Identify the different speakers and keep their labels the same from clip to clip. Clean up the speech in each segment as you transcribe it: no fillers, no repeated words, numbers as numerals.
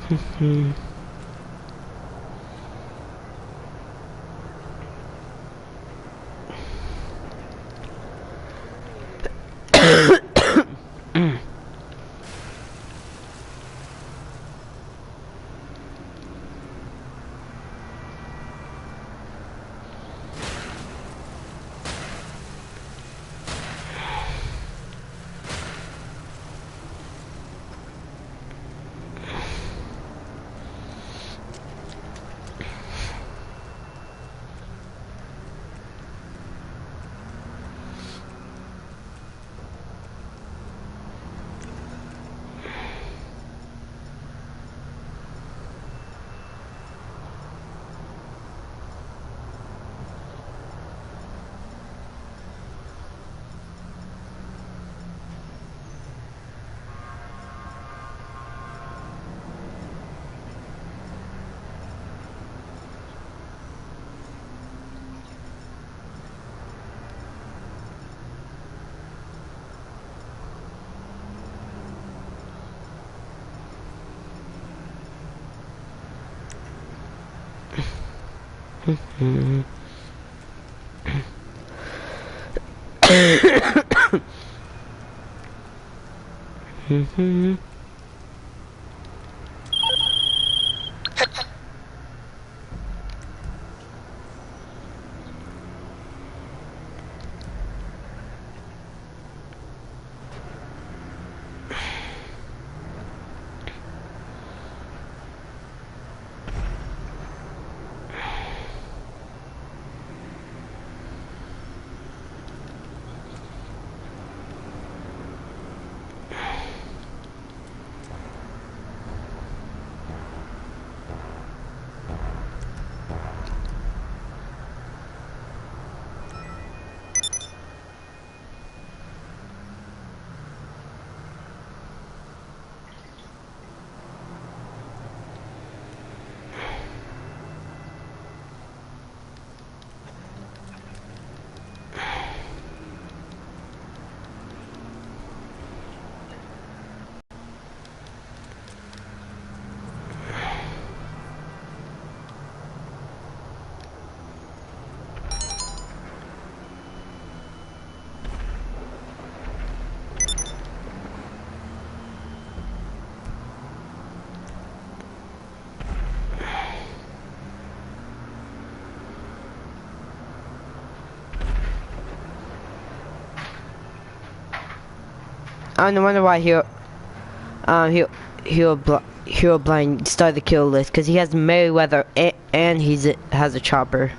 Speaker 1: Hmm. I don't wonder why Hero Blind started the kill list, because he has Merryweather and has a chopper.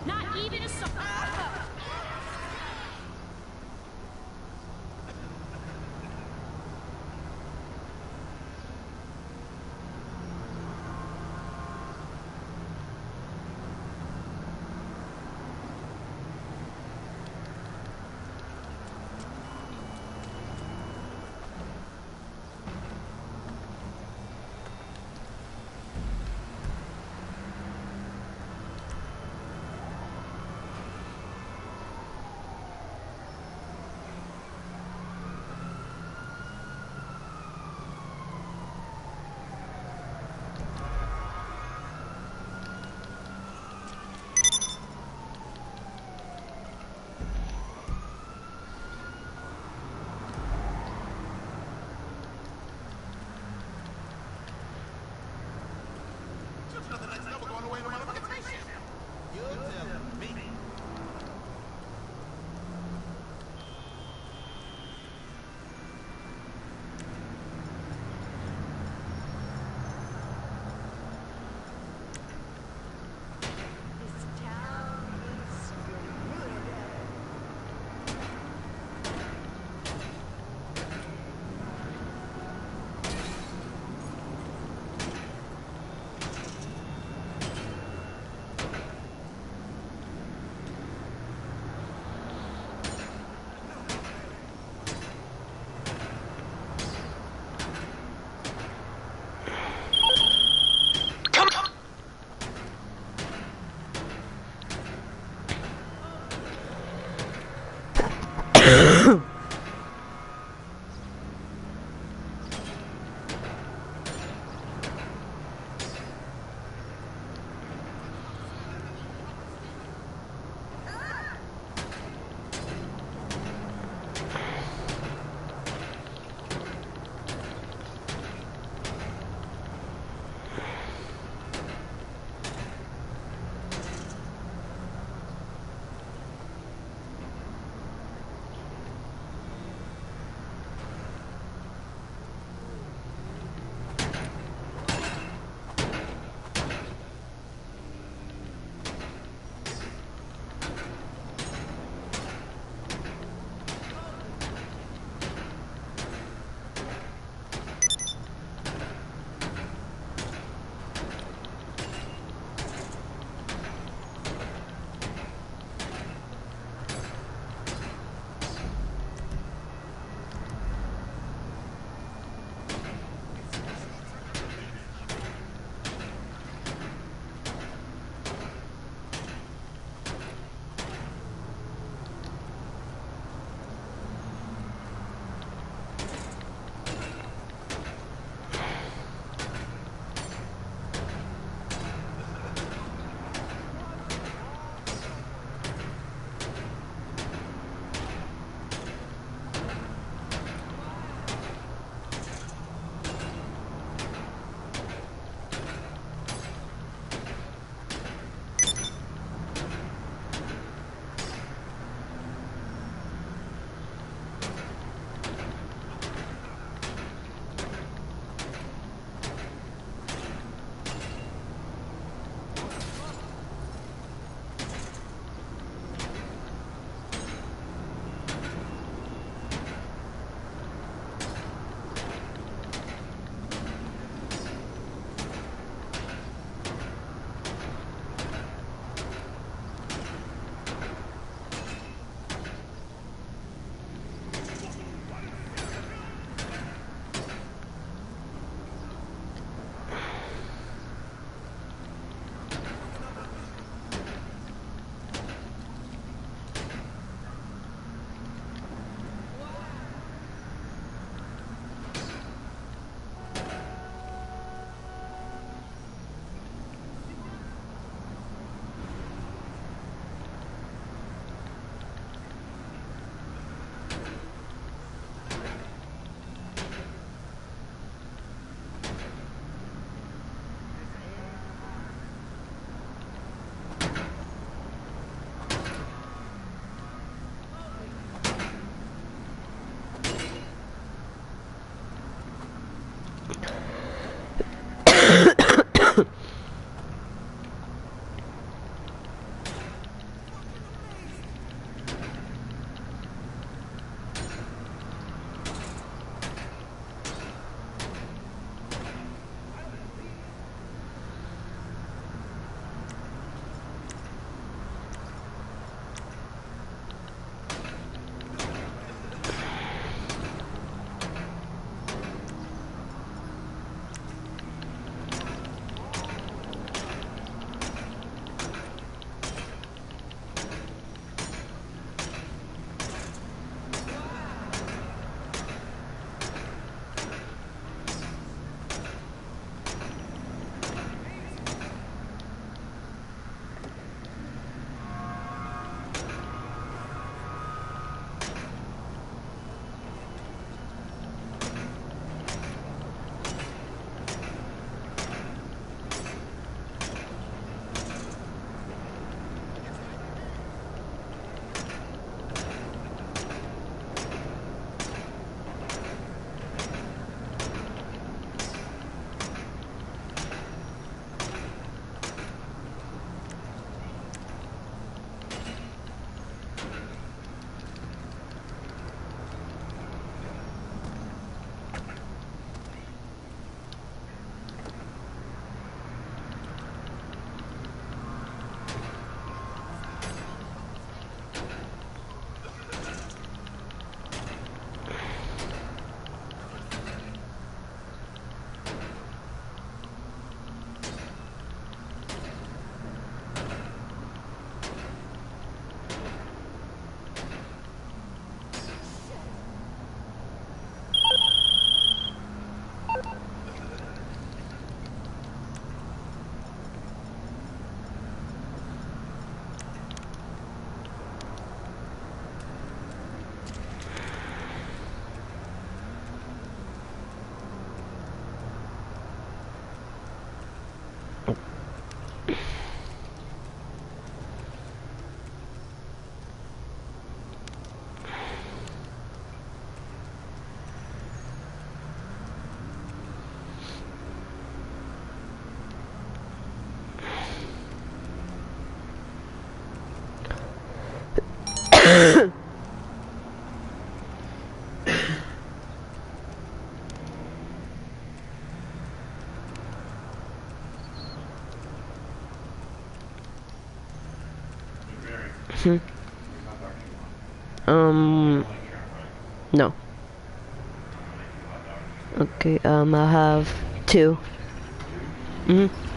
Speaker 2: Not even a song.
Speaker 1: No. Okay, I'll have 2. Mm-hmm.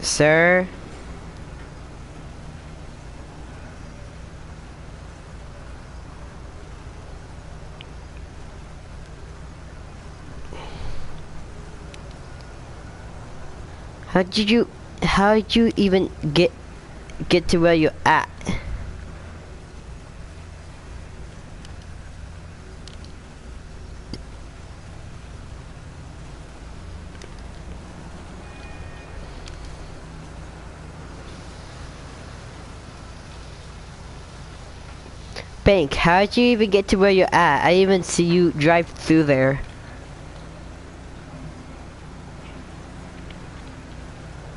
Speaker 1: Sir? How did you even get to where you're at? Bank, how did you even get to where you're at? I didn't even see you drive through there.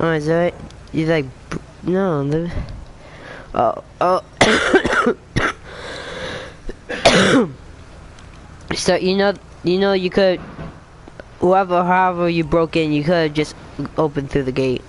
Speaker 1: Oh, is that, you like, no, oh. So, you could, however you broke in, you could have just opened through the gate.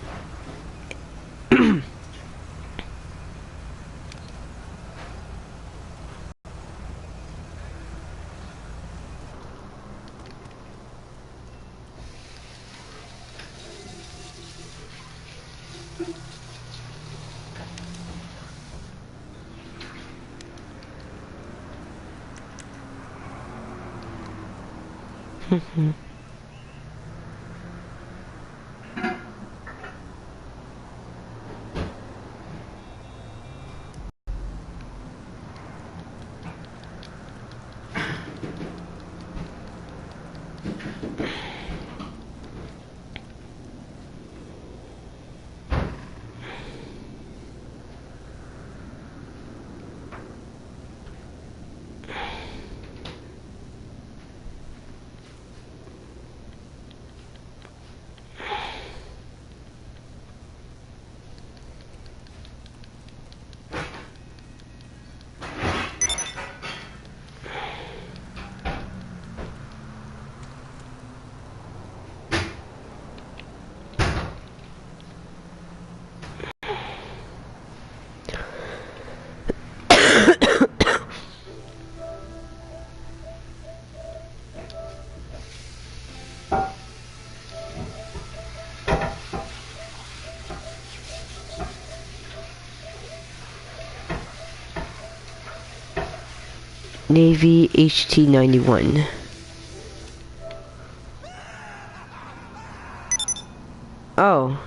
Speaker 1: Navy HT-91. Oh.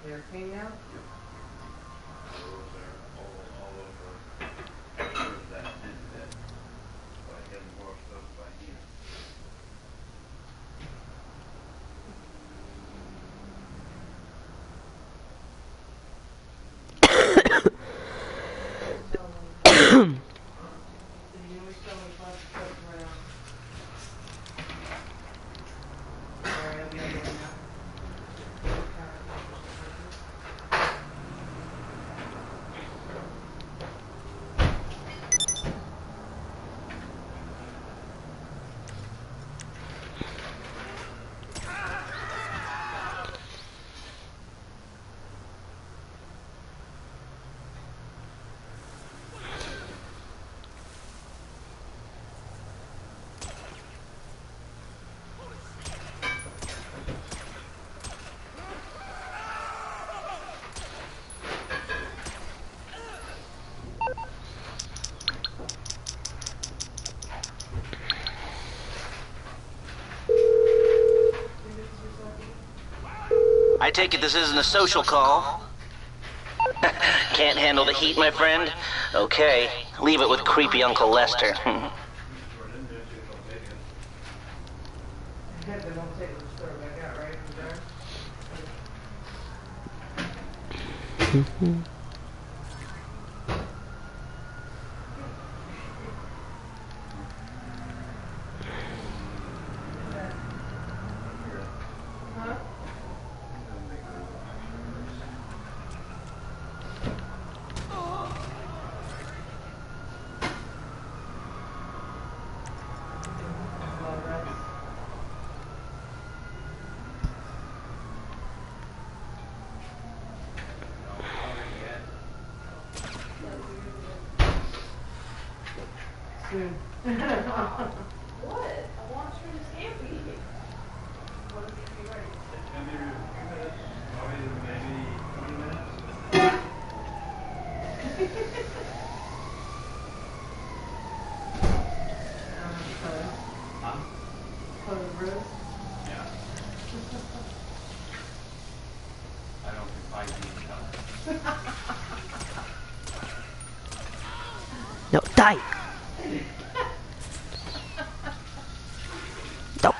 Speaker 3: They're clean now?
Speaker 4: I take it this isn't a social call? Can't handle the heat, my friend? Okay, leave it with creepy Uncle Lester.
Speaker 3: They don't take the store back out, right? From there? Soon. What? I want to try the Stampy. What is it be ready?
Speaker 5: It's gonna be a few minutes, probably maybe 20 minutes. Huh?
Speaker 3: Color rose?
Speaker 5: Yeah. I don't think 5 feet is
Speaker 1: No, die! No.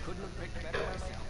Speaker 6: Couldn't have picked better myself.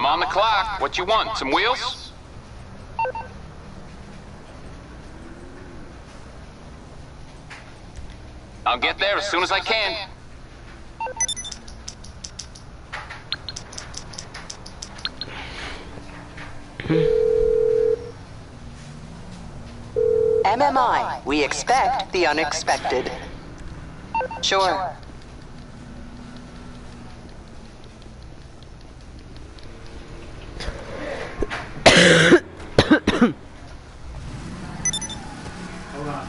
Speaker 7: I'm on the clock. What you want? Some wheels? I'll get there as soon as I can.
Speaker 8: MMI, we expect the unexpected. Sure.
Speaker 5: Hold on.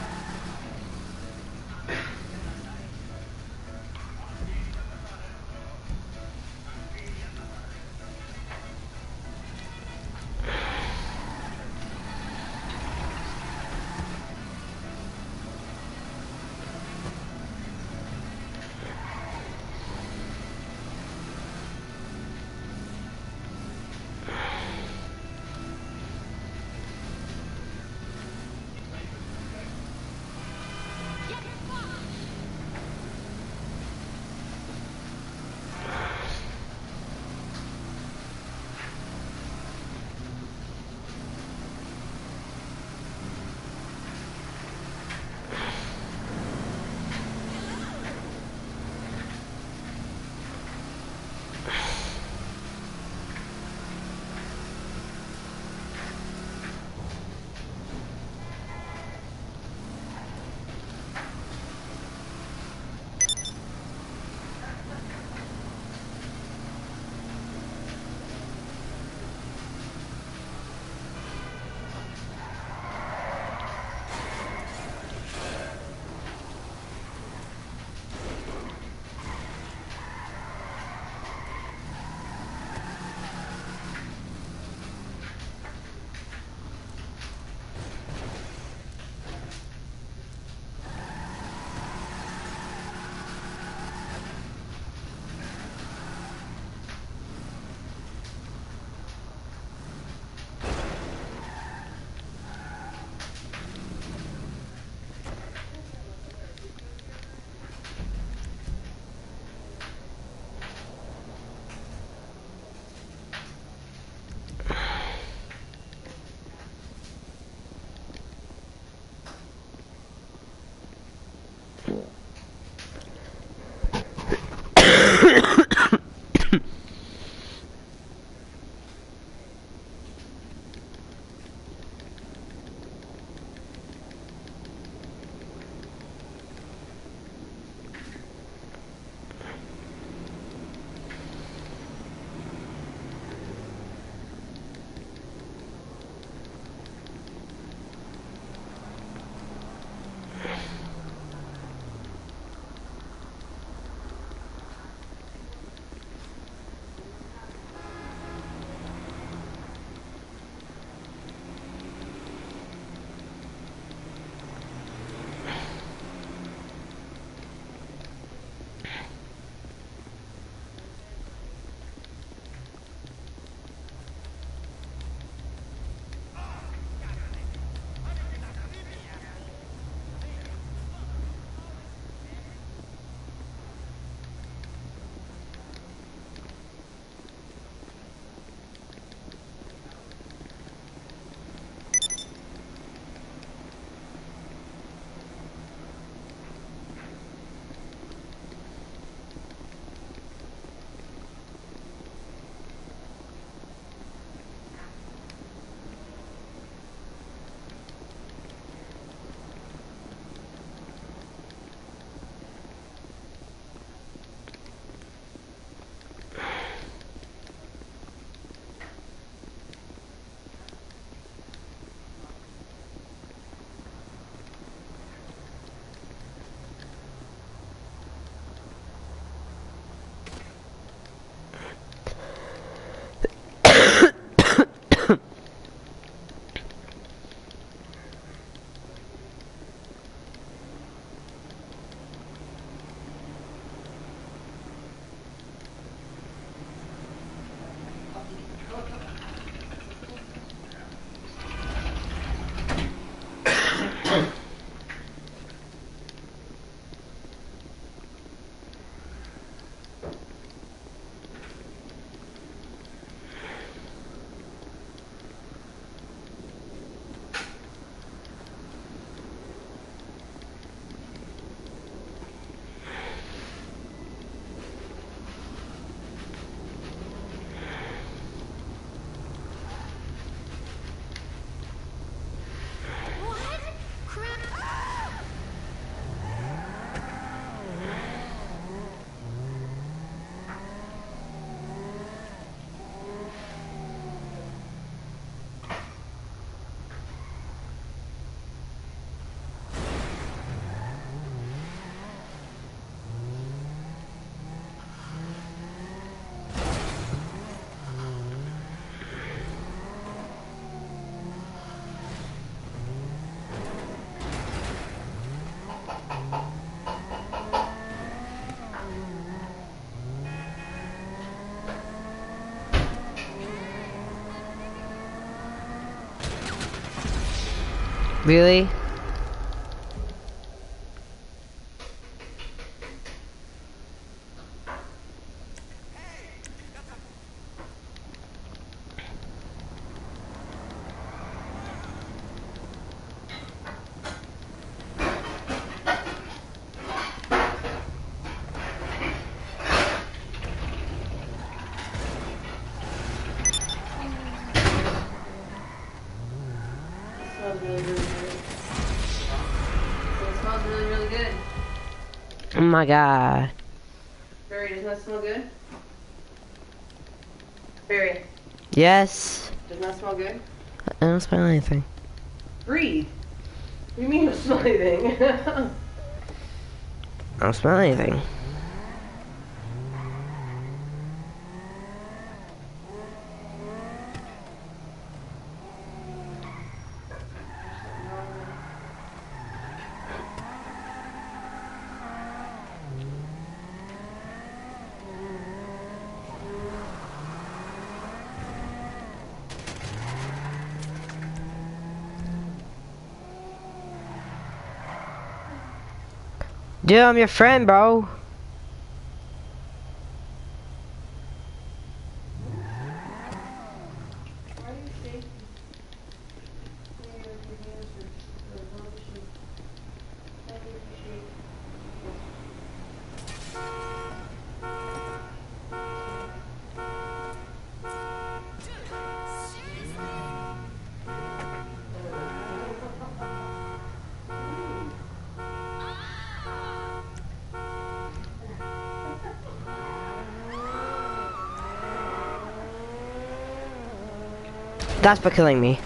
Speaker 1: Really?
Speaker 3: Smells really, really good. It smells really, really good.
Speaker 1: Oh my god.
Speaker 3: Barry, doesn't that smell good? Barry,
Speaker 1: Yes.
Speaker 3: doesn't that smell good?
Speaker 1: I don't smell anything.
Speaker 3: Breathe. What do you mean you don't smell anything?
Speaker 1: I don't smell anything. Dude, I'm your friend, bro. That's for killing me.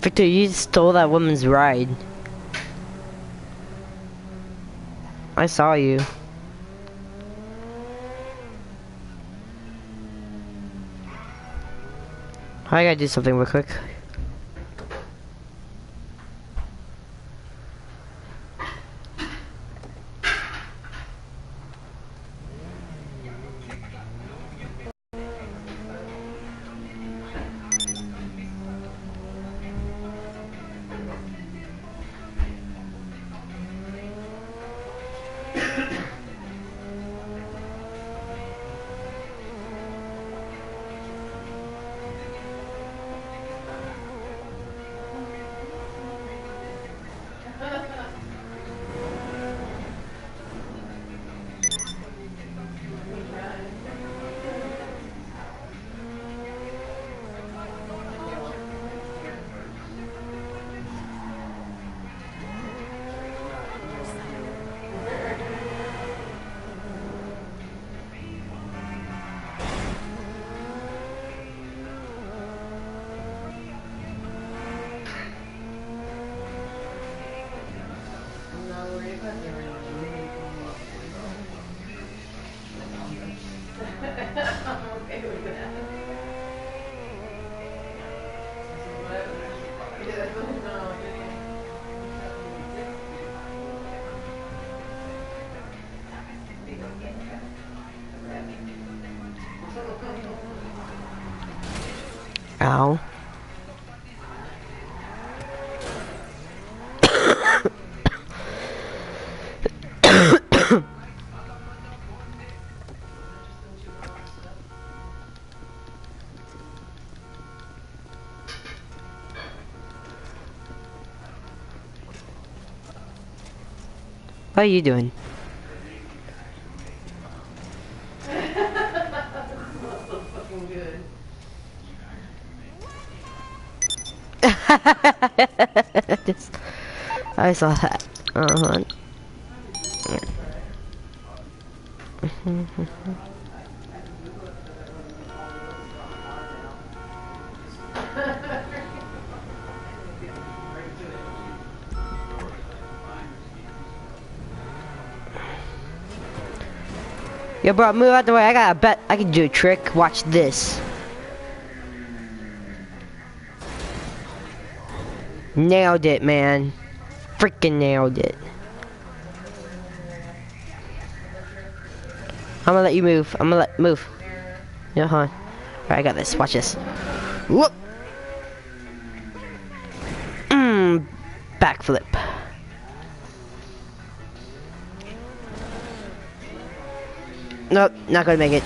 Speaker 1: Victor, you stole that woman's ride. I saw you. I gotta do something real quick. Ow. What are you doing?
Speaker 3: That's so fucking good.
Speaker 1: I saw that. Uh-huh. Yo, bro, move out the way. I got a bet. I can do a trick. Watch this. Nailed it, man. Freaking nailed it. I'm gonna let you move. I'm gonna let move. Yeah, hold on. Alright, I got this. Watch this. Whoop. Backflip. Nope, not gonna make it.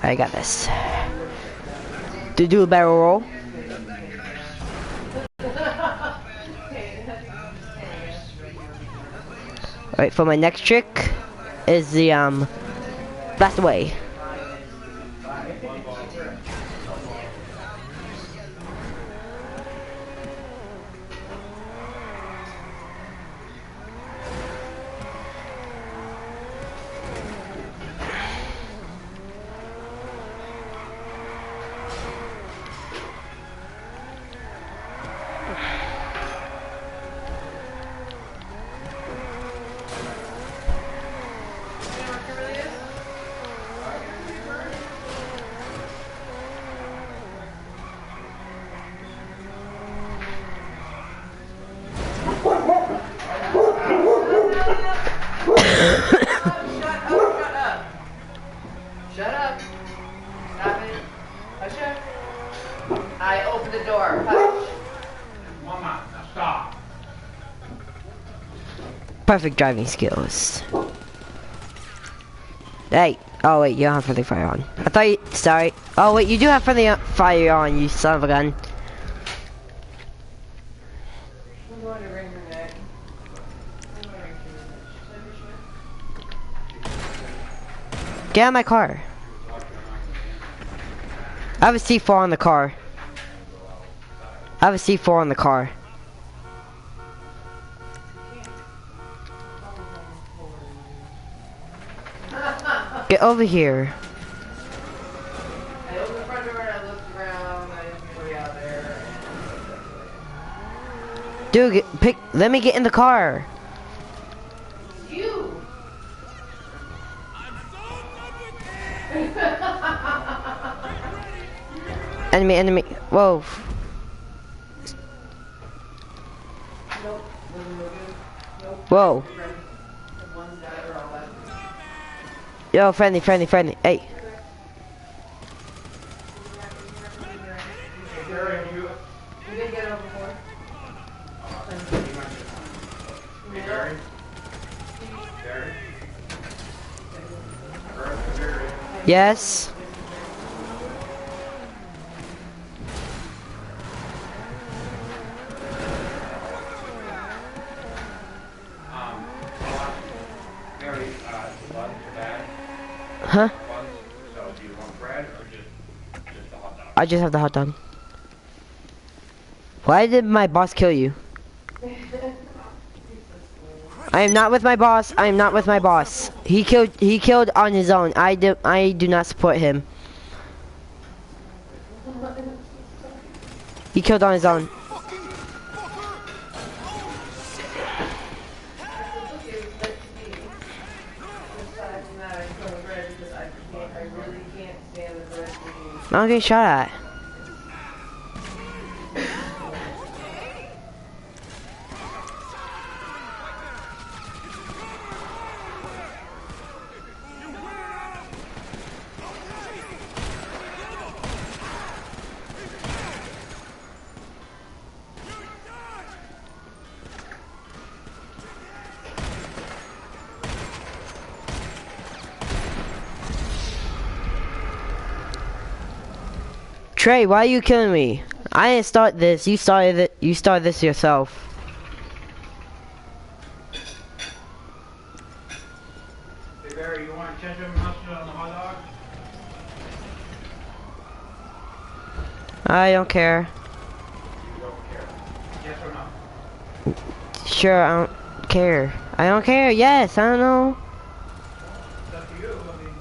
Speaker 1: I got this. Do a barrel roll. Alright, for my next trick is the blast away.
Speaker 3: Shut up. Stop it. Hush up. I opened the door. Hush.
Speaker 5: Mama, now stop.
Speaker 1: Perfect driving skills. Hey. Oh wait, you don't have friendly fire on. I thought you. Sorry. Oh wait, you do have friendly fire on, you son of a gun.
Speaker 3: I'm going to wring her neck. I'm going to wring her neck.
Speaker 1: Get out of my car. I have a C4 on the car. I have a C4 on the car. Get over here.
Speaker 3: I opened the front door and I looked around. I didn't see out there.
Speaker 1: Dude, let me get in the car.
Speaker 3: You.
Speaker 1: Enemy. Whoa.
Speaker 3: Nope. Wasn't no good. Nope.
Speaker 1: Whoa.
Speaker 3: The ones that are all left.
Speaker 1: Yo, friendly. Hey.
Speaker 3: Hey, Gary, you didn't get over before?
Speaker 5: Gary? Gary? Gary?
Speaker 1: Yes.
Speaker 5: Gary, lunch, bag,
Speaker 1: Huh?
Speaker 5: buns. So do you want bread or just the hot dog?
Speaker 1: I just have the hot dog. Why did my boss kill you? I am not with my boss. I am not with my boss. He killed on his own. I do not support him. He killed on his own. I'm getting shot at. Trey, why are you killing me? I didn't start this. You started it. You started this yourself. I don't care.
Speaker 5: You don't care. Yes or no?
Speaker 1: Sure, I don't care. I don't care. Yes, I don't know.
Speaker 5: It's up to you. I mean, I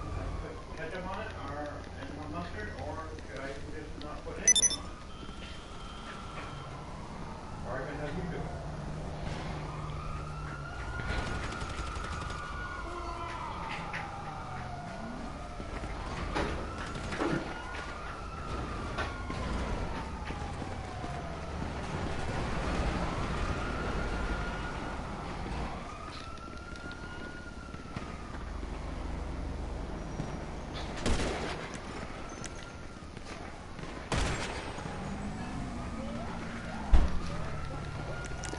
Speaker 5: put ketchup on it, or any more mustard, or could I just not put anything on it? Or even have you do it.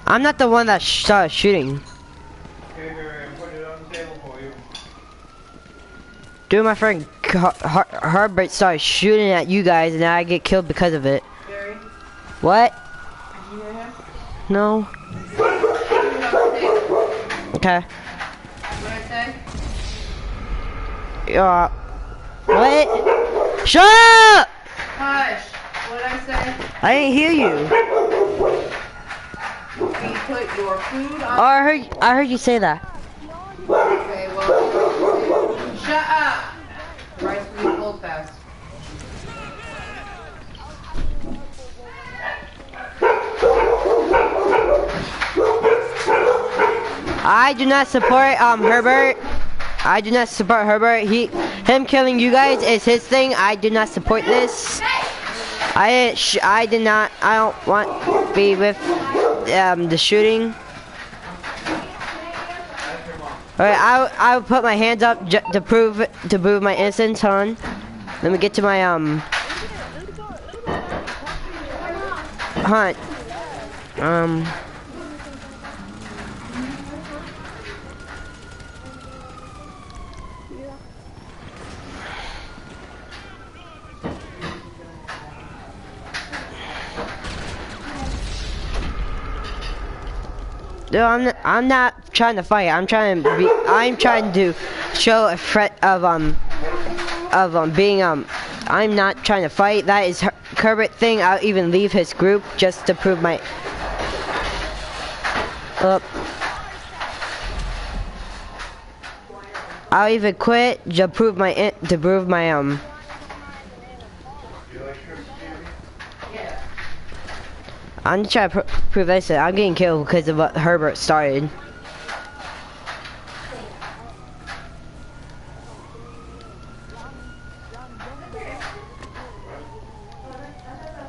Speaker 1: I'm not the one that started shooting.
Speaker 5: Okay, Barry, I put it on the table for you.
Speaker 1: Dude, my friend Herbert started shooting at you guys, and I get killed because of it.
Speaker 3: Barry,
Speaker 1: What?
Speaker 3: did you hear him?
Speaker 1: No. Okay.
Speaker 3: What I say?
Speaker 1: What? Shut up!
Speaker 3: Hush. What did I say?
Speaker 1: I didn't hear you.
Speaker 3: You put your food
Speaker 1: Oh,
Speaker 3: on.
Speaker 1: I heard you say that.
Speaker 3: Okay, well, shut up. Rice will be cold fast.
Speaker 1: I do not support Herbert. I do not support Herbert. Him killing you guys is his thing. I do not support this. I did not. I don't want to be with the shooting. Alright, I will put my hands up to prove my innocence. Hold on. Let me get to my hunt. No, I'm not trying to fight. I'm trying to show a threat of being I'm not trying to fight. That is Herbert thing. I'll even leave his group just to prove my I'll even quit to prove my I'm just trying to prove this. I'm getting killed because of what Herbert started.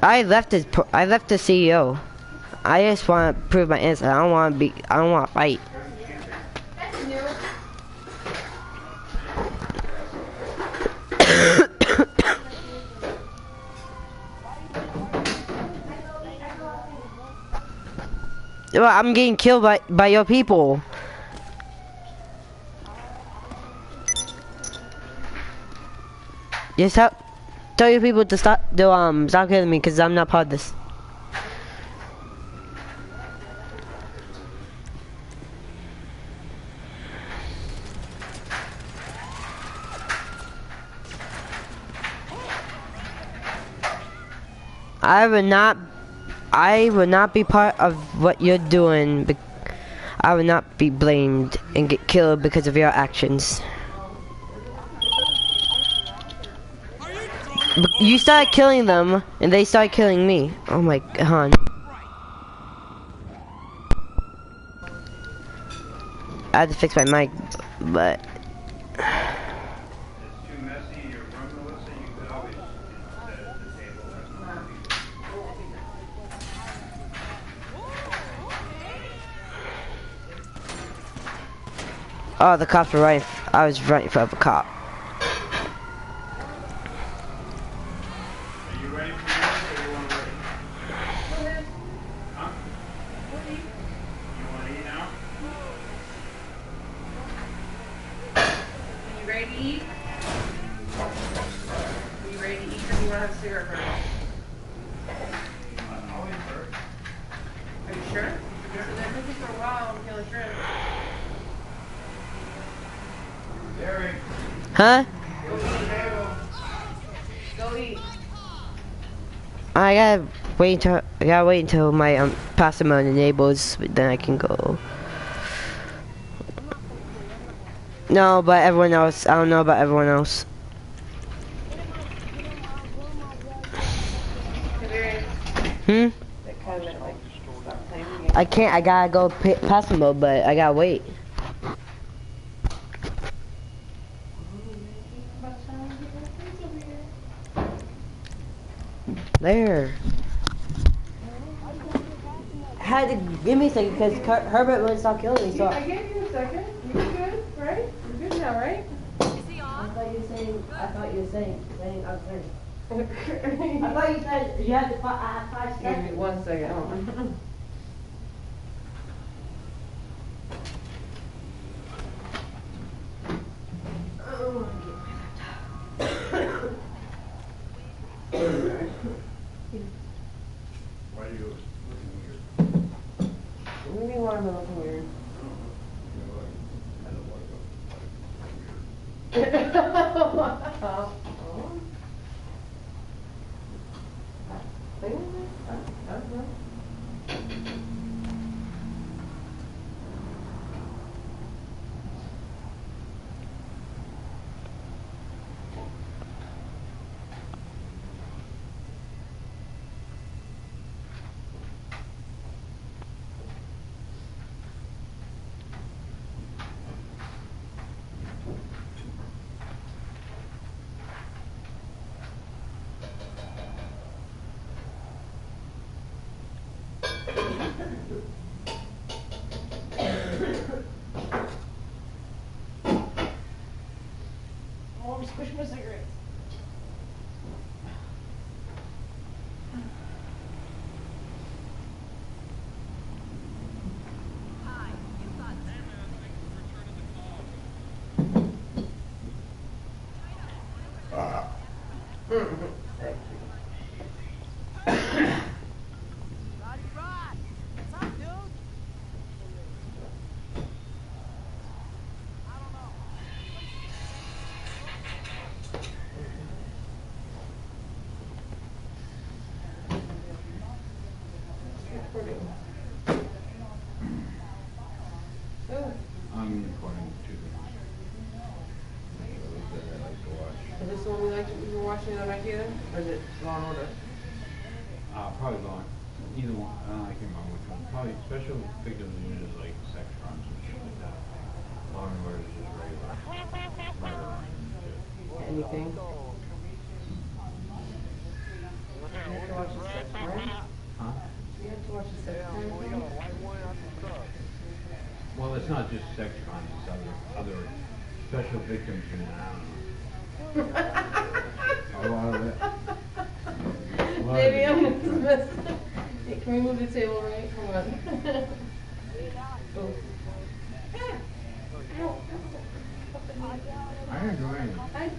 Speaker 1: I left the CEO. I just want to prove my innocence. I don't want to fight. Well, I'm getting killed by your people. Just tell your people to stop killing me, because I'm not part of this. I would not be part of what you're doing. I would not be blamed and get killed because of your actions. You started killing them, and they started killing me. Oh my god. I had to fix my mic, but...
Speaker 5: It's too messy in your room, Melissa. You could always set it at the table. That's not
Speaker 1: Oh, the cops were right. I was right in front of a cop.
Speaker 5: Are you ready for yours, or you want to wait? Huh? You want to eat now?
Speaker 3: Are you ready to eat? Are you ready to eat, or do you want to have a cigarette first?
Speaker 5: I'll eat first.
Speaker 3: Are you sure? So they're cooking for a while and killing shrimp.
Speaker 5: Gary,
Speaker 1: Huh?
Speaker 5: go to the table.
Speaker 3: Go eat.
Speaker 1: I gotta wait until my pasta mode enables, then I can go. No, but everyone else. I don't know about everyone else. Hmm? I can't. I gotta go pasta mode, but I gotta wait. There. Had to give me a second because Herbert wouldn't stop killing me. So
Speaker 3: I gave you a second. You're good, right? You're good now, right?
Speaker 1: I thought you were saying. I thought you were saying. I thought you said you had to. I had 5
Speaker 3: Give
Speaker 1: seconds.
Speaker 3: me 1 second. Hold on.
Speaker 5: Why are you looking weird?
Speaker 3: Maybe why am I looking weird?
Speaker 5: I don't want to go weird.
Speaker 3: Oh, I'm squishing my cigarettes.
Speaker 5: I'm recording two things. That I like to watch.
Speaker 3: Is this the one we were watching on IKEA? Or is it Law and Order?
Speaker 5: Probably Law. Either one. I can't remember which one. Probably Special Victims Unit is like sex crimes and shit like that. Law and Order is just regular murder and shit.
Speaker 3: Anything? You have to watch the sex crime?
Speaker 5: Huh?
Speaker 3: You have to watch the sex crime?
Speaker 5: Well, it's not just sex crimes. It's other Special Victims Unit. I don't know. A lot of it. A lot of
Speaker 3: Maybe
Speaker 5: it.
Speaker 3: I'm gonna dismiss. Hey, can we move the table right? Come on. Oh.
Speaker 5: I didn't do anything.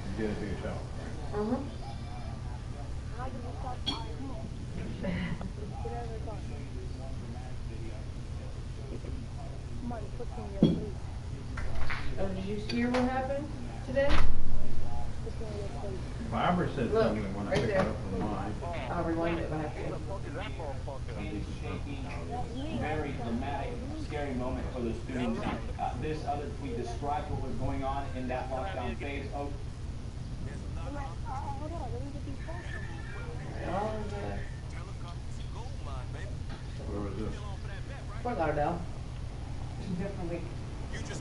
Speaker 5: You did it to yourself.
Speaker 3: Uh-huh. Oh, did you hear what happened today?
Speaker 5: Barbara said
Speaker 3: Look,
Speaker 5: something when I
Speaker 3: right
Speaker 5: picked it
Speaker 3: there.
Speaker 5: up from mine.
Speaker 3: I'll rewind it if I have to.
Speaker 6: Very dramatic, scary moment for the students. This other tweet described what was going on in that lockdown phase. Oh,
Speaker 5: Where was this?
Speaker 3: Fort Lauderdale.
Speaker 9: Definitely.
Speaker 5: Oh, this is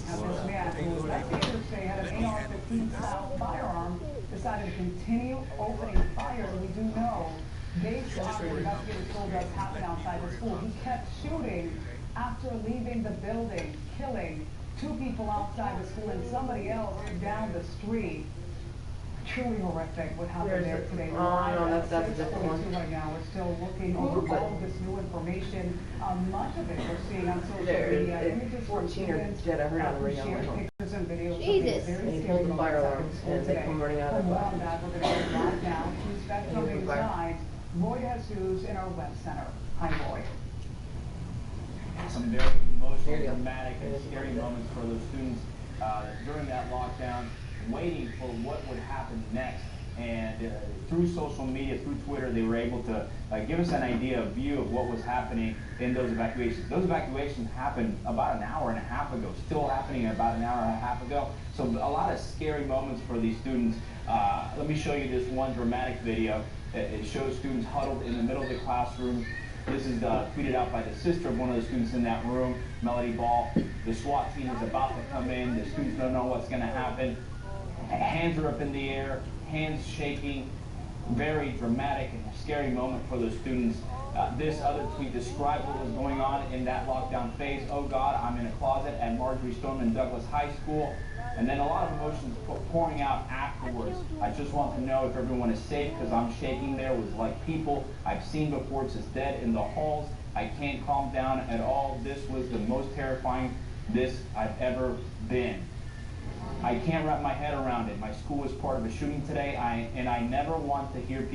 Speaker 9: This
Speaker 5: Florida.
Speaker 9: man, who was investigators say had an AR-15 style firearm, decided to continue opening fire. We do know they shot what investigators told us happened outside the school. He kept shooting after leaving the building, killing 2 people outside the school and somebody else down the street. Truly horrific what happened there today.
Speaker 3: Oh, no, that's a different one.
Speaker 9: Right now, we're still looking over all of this new information. Much of it we're seeing on social
Speaker 3: There,
Speaker 9: media.
Speaker 3: it's
Speaker 9: Images from
Speaker 3: 14 or
Speaker 9: students,
Speaker 3: Jed, I heard on the
Speaker 9: who
Speaker 3: radio.
Speaker 9: shared pictures and videos of
Speaker 1: Jesus.
Speaker 9: these very
Speaker 3: And he
Speaker 9: scary
Speaker 3: pulls the fire
Speaker 9: moments
Speaker 3: alarm,
Speaker 9: happened in school
Speaker 3: and they
Speaker 9: today.
Speaker 3: come running out of
Speaker 9: For
Speaker 3: the
Speaker 9: more on that, we're going to go live now to Spectrum
Speaker 3: And he opens fire.
Speaker 9: Inside. Boyd Jesus in our web center. Hi, Boyd.
Speaker 6: some very emotional, dramatic, and scary moments for those students during that lockdown. waiting for what would happen next. And through social media, through Twitter, they were able to give us an idea, a view of what was happening in those evacuations. Those evacuations happened about an hour and a half ago, still happening about an hour and a half ago. So a lot of scary moments for these students. Let me show you this one dramatic video. It shows students huddled in the middle of the classroom. This is tweeted out by the sister of one of the students in that room, Melody Ball. The SWAT team is about to come in. The students don't know what's going to happen. Hands are up in the air, hands shaking. Very dramatic and scary moment for those students. This other tweet described what was going on in that lockdown phase. Oh God, I'm in a closet at Marjory Stoneman Douglas High School. And then a lot of emotions pouring out afterwards. I just want to know if everyone is safe because I'm shaking there with like people I've seen before just dead in the halls. I can't calm down at all. This was the most terrifying this I've ever been. I can't wrap my head around it. My school was part of a shooting today, and I never want to hear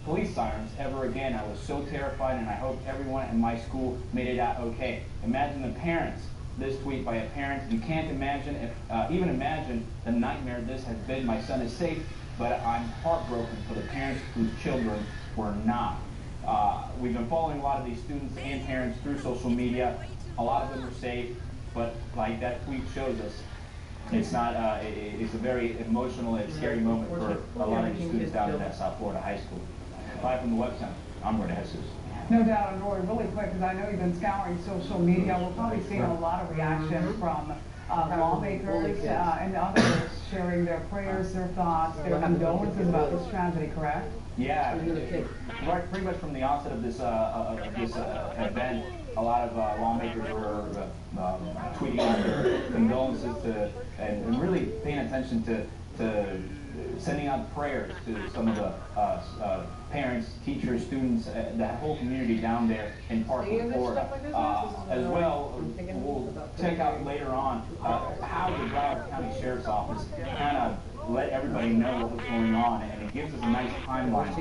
Speaker 6: police sirens ever again. I was so terrified, and I hope everyone in my school made it out okay. Imagine the parents. This tweet by a parent. You can't imagine, even imagine the nightmare this has been. My son is safe, but I'm heartbroken for the parents whose children were not. We've been following a lot of these students and parents through social media. A lot of them are safe, but like that tweet shows us, it's not. It's a very emotional and scary moment for a lot of these students down in that South Florida high school. Live from the Web Center, I'm Roy Jesus.
Speaker 9: No doubt, and Roy, really quick, because I know you've been scouring social media, we're probably seeing a lot of reaction from lawmakers and others sharing their prayers, their thoughts, their condolences about this tragedy, correct?
Speaker 6: Yeah, right. Pretty much from the onset of this event, a lot of lawmakers were tweeting their condolences to, and really paying attention to sending out prayers to some of the parents, teachers, students, that whole community down there in Parkland, Florida. As well, we'll check out later on how the Broward County Sheriff's Office kind of let everybody know what was going on, and it gives us a nice timeline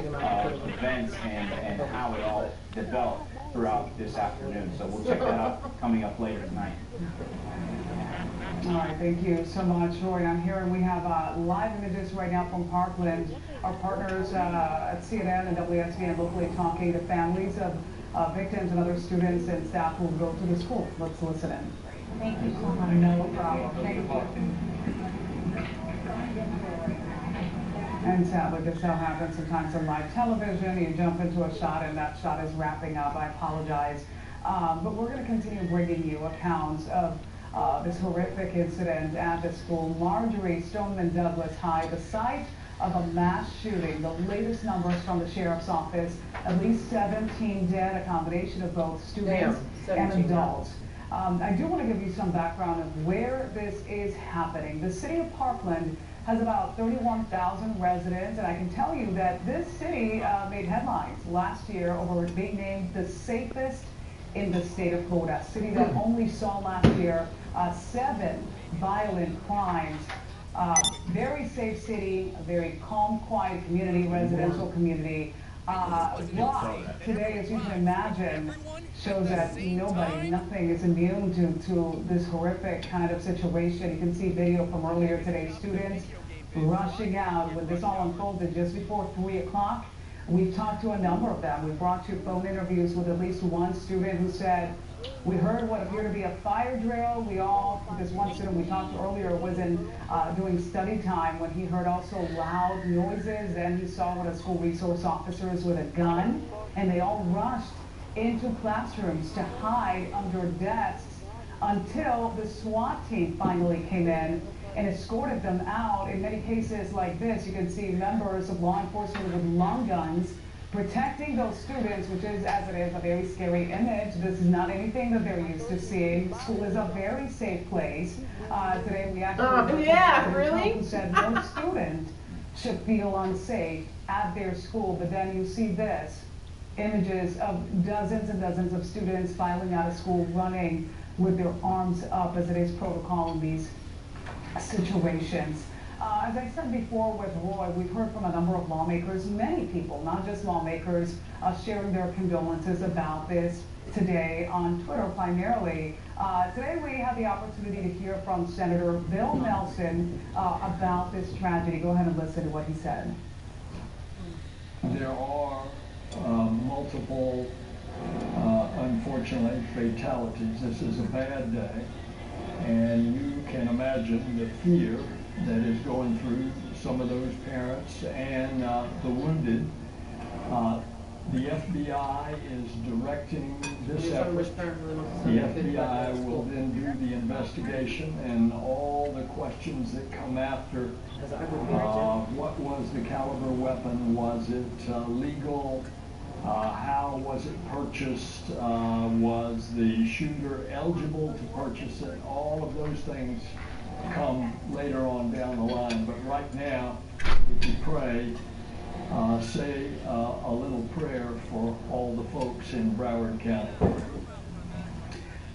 Speaker 6: of events and how it all developed throughout this afternoon. So we'll check that out coming up later tonight.
Speaker 9: All right, thank you so much, Roy. I'm here, and we have live images right now from Parkland. Our partners at CNN and WSVN locally talking to families of victims and other students and staff who go to the school. Let's listen in.
Speaker 3: Thank you so much.
Speaker 9: No problem. Thank you. And sadly, this how happens sometimes on live television. You jump into a shot and that shot is wrapping up. I apologize. But we're going to continue bringing you accounts of this horrific incident at the school, Marjory Stoneman Douglas High, the site of a mass shooting. The latest numbers from the sheriff's office, at least 17 dead, a combination of both students and adults. I do want to give you some background of where this is happening. The city of Parkland has about 31,000 residents, and I can tell you that this city made headlines last year over being named the safest in the state of Florida, a city that only saw last year 7 violent crimes. Very safe city, a very calm, quiet community, residential community. Why today, as you can imagine, shows that nothing is immune to this horrific kind of situation. You can see video from earlier today, students rushing out when this all unfolded just before 3 o'clock. We've talked to a number of them. We brought you phone interviews with at least one student who said, we heard what appeared to be a fire drill. This one student we talked to earlier was in doing study time when he heard also loud noises. Then he saw one of the school resource officers with a gun, and they all rushed into classrooms to hide under desks until the SWAT team finally came in and escorted them out. In many cases like this, you can see members of law enforcement with long guns protecting those students, which is, as it is, a very scary image. This is not anything that they're used to seeing. School is a very safe place. Today we actually who said no student should feel unsafe at their school. But then you see this, images of dozens and dozens of students filing out of school, running with their arms up, as it is protocol in these situations. As I said before with Roy, we've heard from a number of lawmakers, many people, not just lawmakers, sharing their condolences about this today on Twitter primarily. Today we have the opportunity to hear from Senator Bill Nelson about this tragedy. Go ahead and listen to what he said.
Speaker 10: There are multiple, unfortunately, fatalities. This is a bad day, and you can imagine the fear that is going through some of those parents and the wounded. The FBI is directing this effort. The FBI will then do the investigation and all the questions that come after. What was the caliber weapon? Was it legal? How was it purchased? Was the shooter eligible to purchase it? All of those things come later on down the line. But right now, if you pray, say a little prayer for all the folks in Broward County.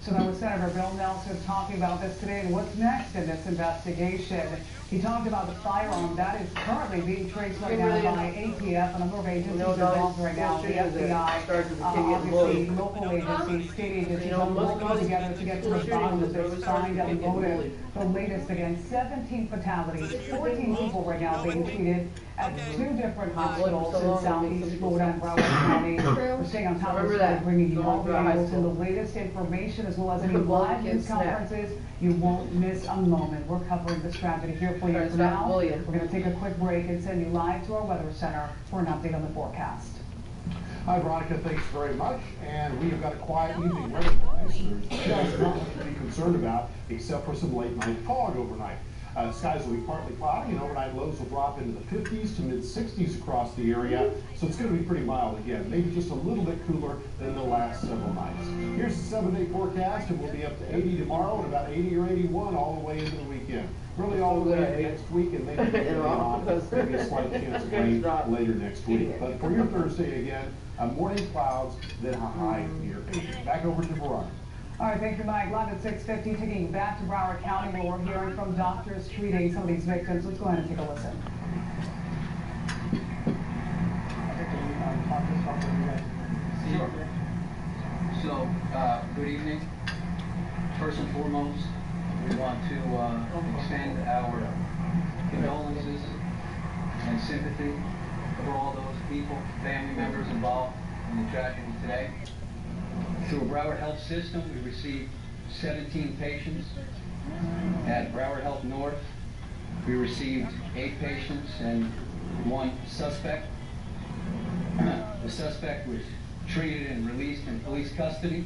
Speaker 9: So that was Senator Bill Nelson talking about this today and what's next in this investigation. He talked about the firearm that is currently being traced right now by ATF, a number of agencies involved right now, the FBI, obviously local agencies, state agencies, all working together to get to the bottom of this, find out the motive. The latest, again, 17 fatalities, 14 people right now being treated at 2 different hospitals in Southeast Florida and Broward County. We're staying on top of this, bringing you all the angles and the latest information as well as any live news conferences. You won't miss a moment. We're covering this tragedy here for you. For now, we're going to take a quick break and send you live to our weather center for an update on the forecast.
Speaker 11: Hi, Veronica. Thanks very much. And we have got a quiet evening weather-wise. There's just not much to be concerned about except for some late-night fog overnight. Skies will be partly cloudy, and overnight lows will drop into the 50s to mid-60s across the area. So it's going to be pretty mild again, maybe just a little bit cooler than the last several nights. Here's the 7-day forecast, and we'll be up to 80 tomorrow and about 80 or 81 all the way into the weekend. Really all the way into next week, and maybe maybe a slight chance of rain later next week. But for your Thursday again, morning clouds, then a high near 80. Back over to Veronica.
Speaker 9: All right, thank you, Mike. Live at 6:50, taking you back to Broward County where we're hearing from doctors treating some of these victims. Let's go ahead and take a listen.
Speaker 12: Sure. So, good evening. First and foremost, we want to extend our condolences and sympathy for all those people, family members involved in the tragedy today. Through Broward Health System, we received 17 patients. At Broward Health North, we received 8 patients and 1 suspect. The suspect was treated and released in police custody.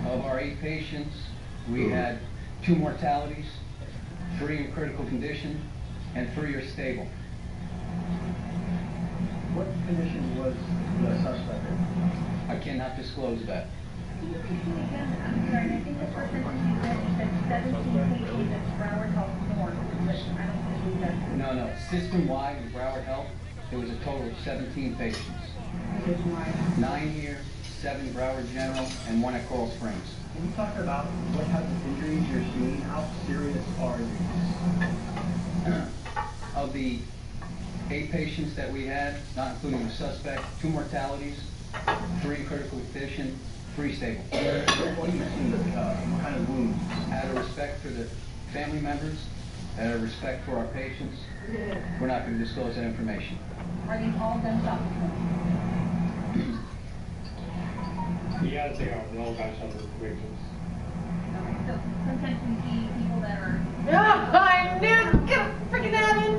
Speaker 12: Of our 8 patients, we had 2 mortalities, 3 in critical condition, and 3 are stable.
Speaker 13: What condition was the suspect in?
Speaker 12: I cannot disclose that.
Speaker 14: I'm sorry, I think the first sentence you said 17 patients at Broward Health North. I don't believe that.
Speaker 12: No. System-wide in Broward Health, there was a total of 17 patients. 9 here, 7 Broward General, and 1 at Coral Springs.
Speaker 13: Can you talk about what type of injuries you're seeing? How serious are these?
Speaker 12: Of the 8 patients that we had, not including the suspect, 2 mortalities, 3 in critical condition, 3 stable.
Speaker 13: What do you see? What kind of wounds?
Speaker 12: Out of respect for the family members, out of respect for our patients, we're not going to disclose that information.
Speaker 14: Are these all gunshot wounds?
Speaker 15: Yeah, they are. They're all gunshot victims.
Speaker 14: Okay, so sometimes we see people that are...
Speaker 3: I knew it was gonna freaking happen!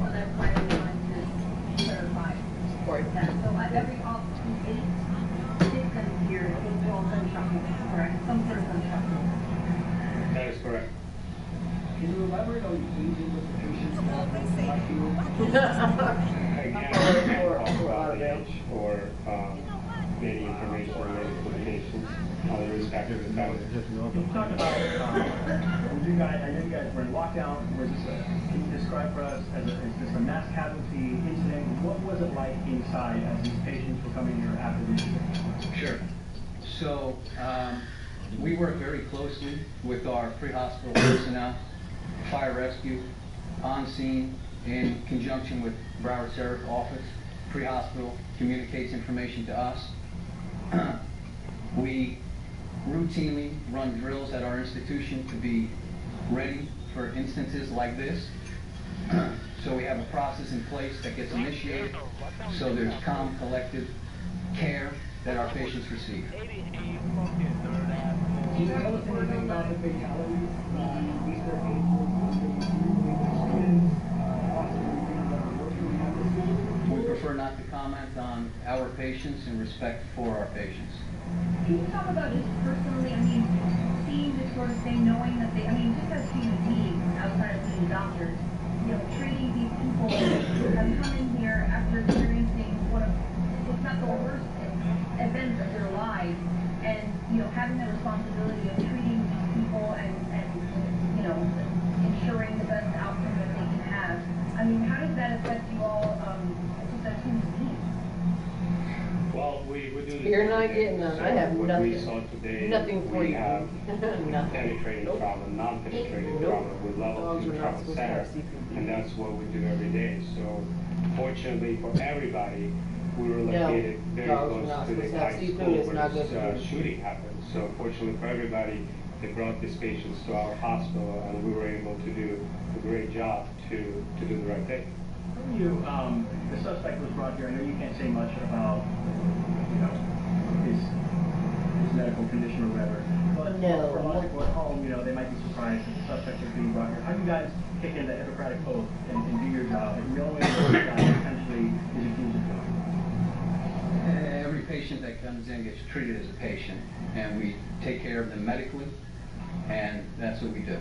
Speaker 14: So that's why I wanted to clarify that. So at every office, 8 victims here, those are all gunshot wounds, correct? Some sort of gunshot wounds.
Speaker 15: That is correct.
Speaker 13: Can you elaborate on the aging with the patients?
Speaker 15: I can't talk about the age or any information related to the patients. Other risk factors and factors.
Speaker 13: Can you talk about, I know you guys were in lockdown. Can you describe for us, is this a mass casualty incident? What was it like inside as these patients were coming here after the incident?
Speaker 12: Sure. So, we work very closely with our pre-hospital personnel, fire rescue, on scene, in conjunction with Broward Sheriff Office. Pre-hospital communicates information to us. We routinely run drills at our institution to be ready for instances like this. So we have a process in place that gets initiated, so there's calm, collective care that our patients receive.
Speaker 9: Do you tell us anything about the fatalities in these
Speaker 12: We prefer not to comment on our patients in respect for our patients.
Speaker 14: Can you talk about just personally, I mean, seeing this sort of thing, knowing that they, I mean, just as human beings, outside of being doctors, you know, treating these people who have come in here after experiencing one of, if not the worst events of their lives, and, you know, having the responsibility of treating these people and you know, ensuring the best outcome that they can have. I mean, how does that affect you all, just as human beings?
Speaker 15: Well, we do this.
Speaker 3: You're not getting none. I have
Speaker 15: what
Speaker 3: nothing.
Speaker 15: we saw today,
Speaker 3: Nothing for
Speaker 15: we
Speaker 3: you.
Speaker 15: have
Speaker 3: Nothing.
Speaker 15: penetrating trauma, non-penetrating trauma with level
Speaker 3: Dogs
Speaker 15: 2
Speaker 3: are not
Speaker 15: trauma
Speaker 3: supposed to have
Speaker 15: center,
Speaker 3: CPD.
Speaker 15: and that's what we do every day. So, fortunately for everybody, we were located very
Speaker 3: dogs are
Speaker 15: close
Speaker 3: not
Speaker 15: to the
Speaker 3: supposed to have
Speaker 15: high
Speaker 3: seafood.
Speaker 15: school
Speaker 3: It's
Speaker 15: where
Speaker 3: not
Speaker 15: this
Speaker 3: good for you.
Speaker 15: shooting happened. So, fortunately for everybody, they brought these patients to our hospital, and we were able to do a great job to do the right thing.
Speaker 13: You, the suspect was brought here. I know you can't say much about, you know, his medical condition or whatever. But
Speaker 3: No.
Speaker 13: for a lot of people at home, you know, they might be surprised that the suspect is being brought here. How do you guys kick in the Hippocratic oath and do your job, and knowing what this guy potentially is accused of doing?
Speaker 12: Every patient that comes in gets treated as a patient, and we take care of them medically, and that's what we do.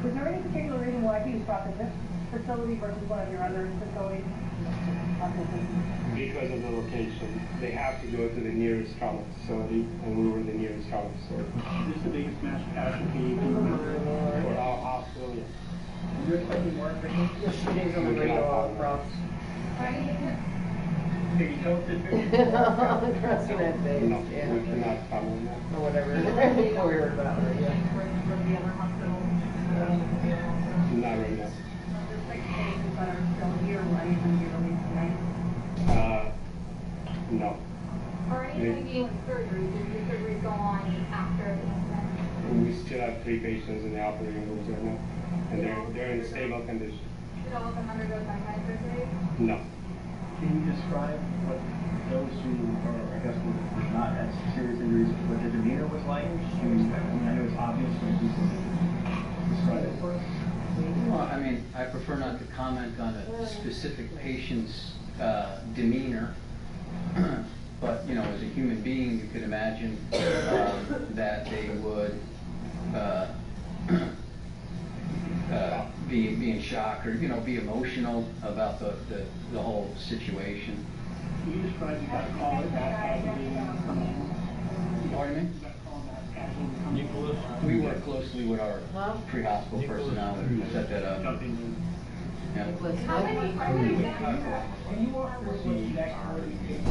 Speaker 9: Was there any particular reason why he was brought to this facility versus one of your other facilities?
Speaker 15: Because of the location, they have to go to the nearest trauma facility, and we were the nearest trauma facility.
Speaker 13: Is this the biggest mass casualty
Speaker 15: For our hospital, yes.
Speaker 13: You're expecting more victims?
Speaker 3: The shootings on the radar across.
Speaker 13: Piggy toasted?
Speaker 3: Crossing that face,
Speaker 15: No,
Speaker 3: yeah.
Speaker 15: we cannot comment on that.
Speaker 3: Or whatever. What we heard about her, yeah.
Speaker 9: From the other hospital?
Speaker 15: Not right now.
Speaker 9: The 6 patients that are still here, are you going to be released tonight?
Speaker 15: No.
Speaker 16: Are any being surgery? Did your surgery go on after the incident?
Speaker 15: We still have 3 patients in the operating rooms right now, and they're in stable condition.
Speaker 16: Did all of them undergo secondary surgery?
Speaker 15: No.
Speaker 13: Can you describe what those who are, I guess, were not as serious injuries, what their demeanor was like? I mean, I know it's obvious, but if you can describe it for us.
Speaker 12: Well, I mean, I prefer not to comment on a specific patient's demeanor, but, you know, as a human being, you could imagine that they would be in shock, or, you know, be emotional about the whole situation.
Speaker 13: Can you describe you got a call at that
Speaker 12: Pardon me?
Speaker 5: Nicholas?
Speaker 12: We work closely with our pre-hospital personnel who set that up. Yeah.
Speaker 16: How many primary
Speaker 9: Can you walk through what the next word is?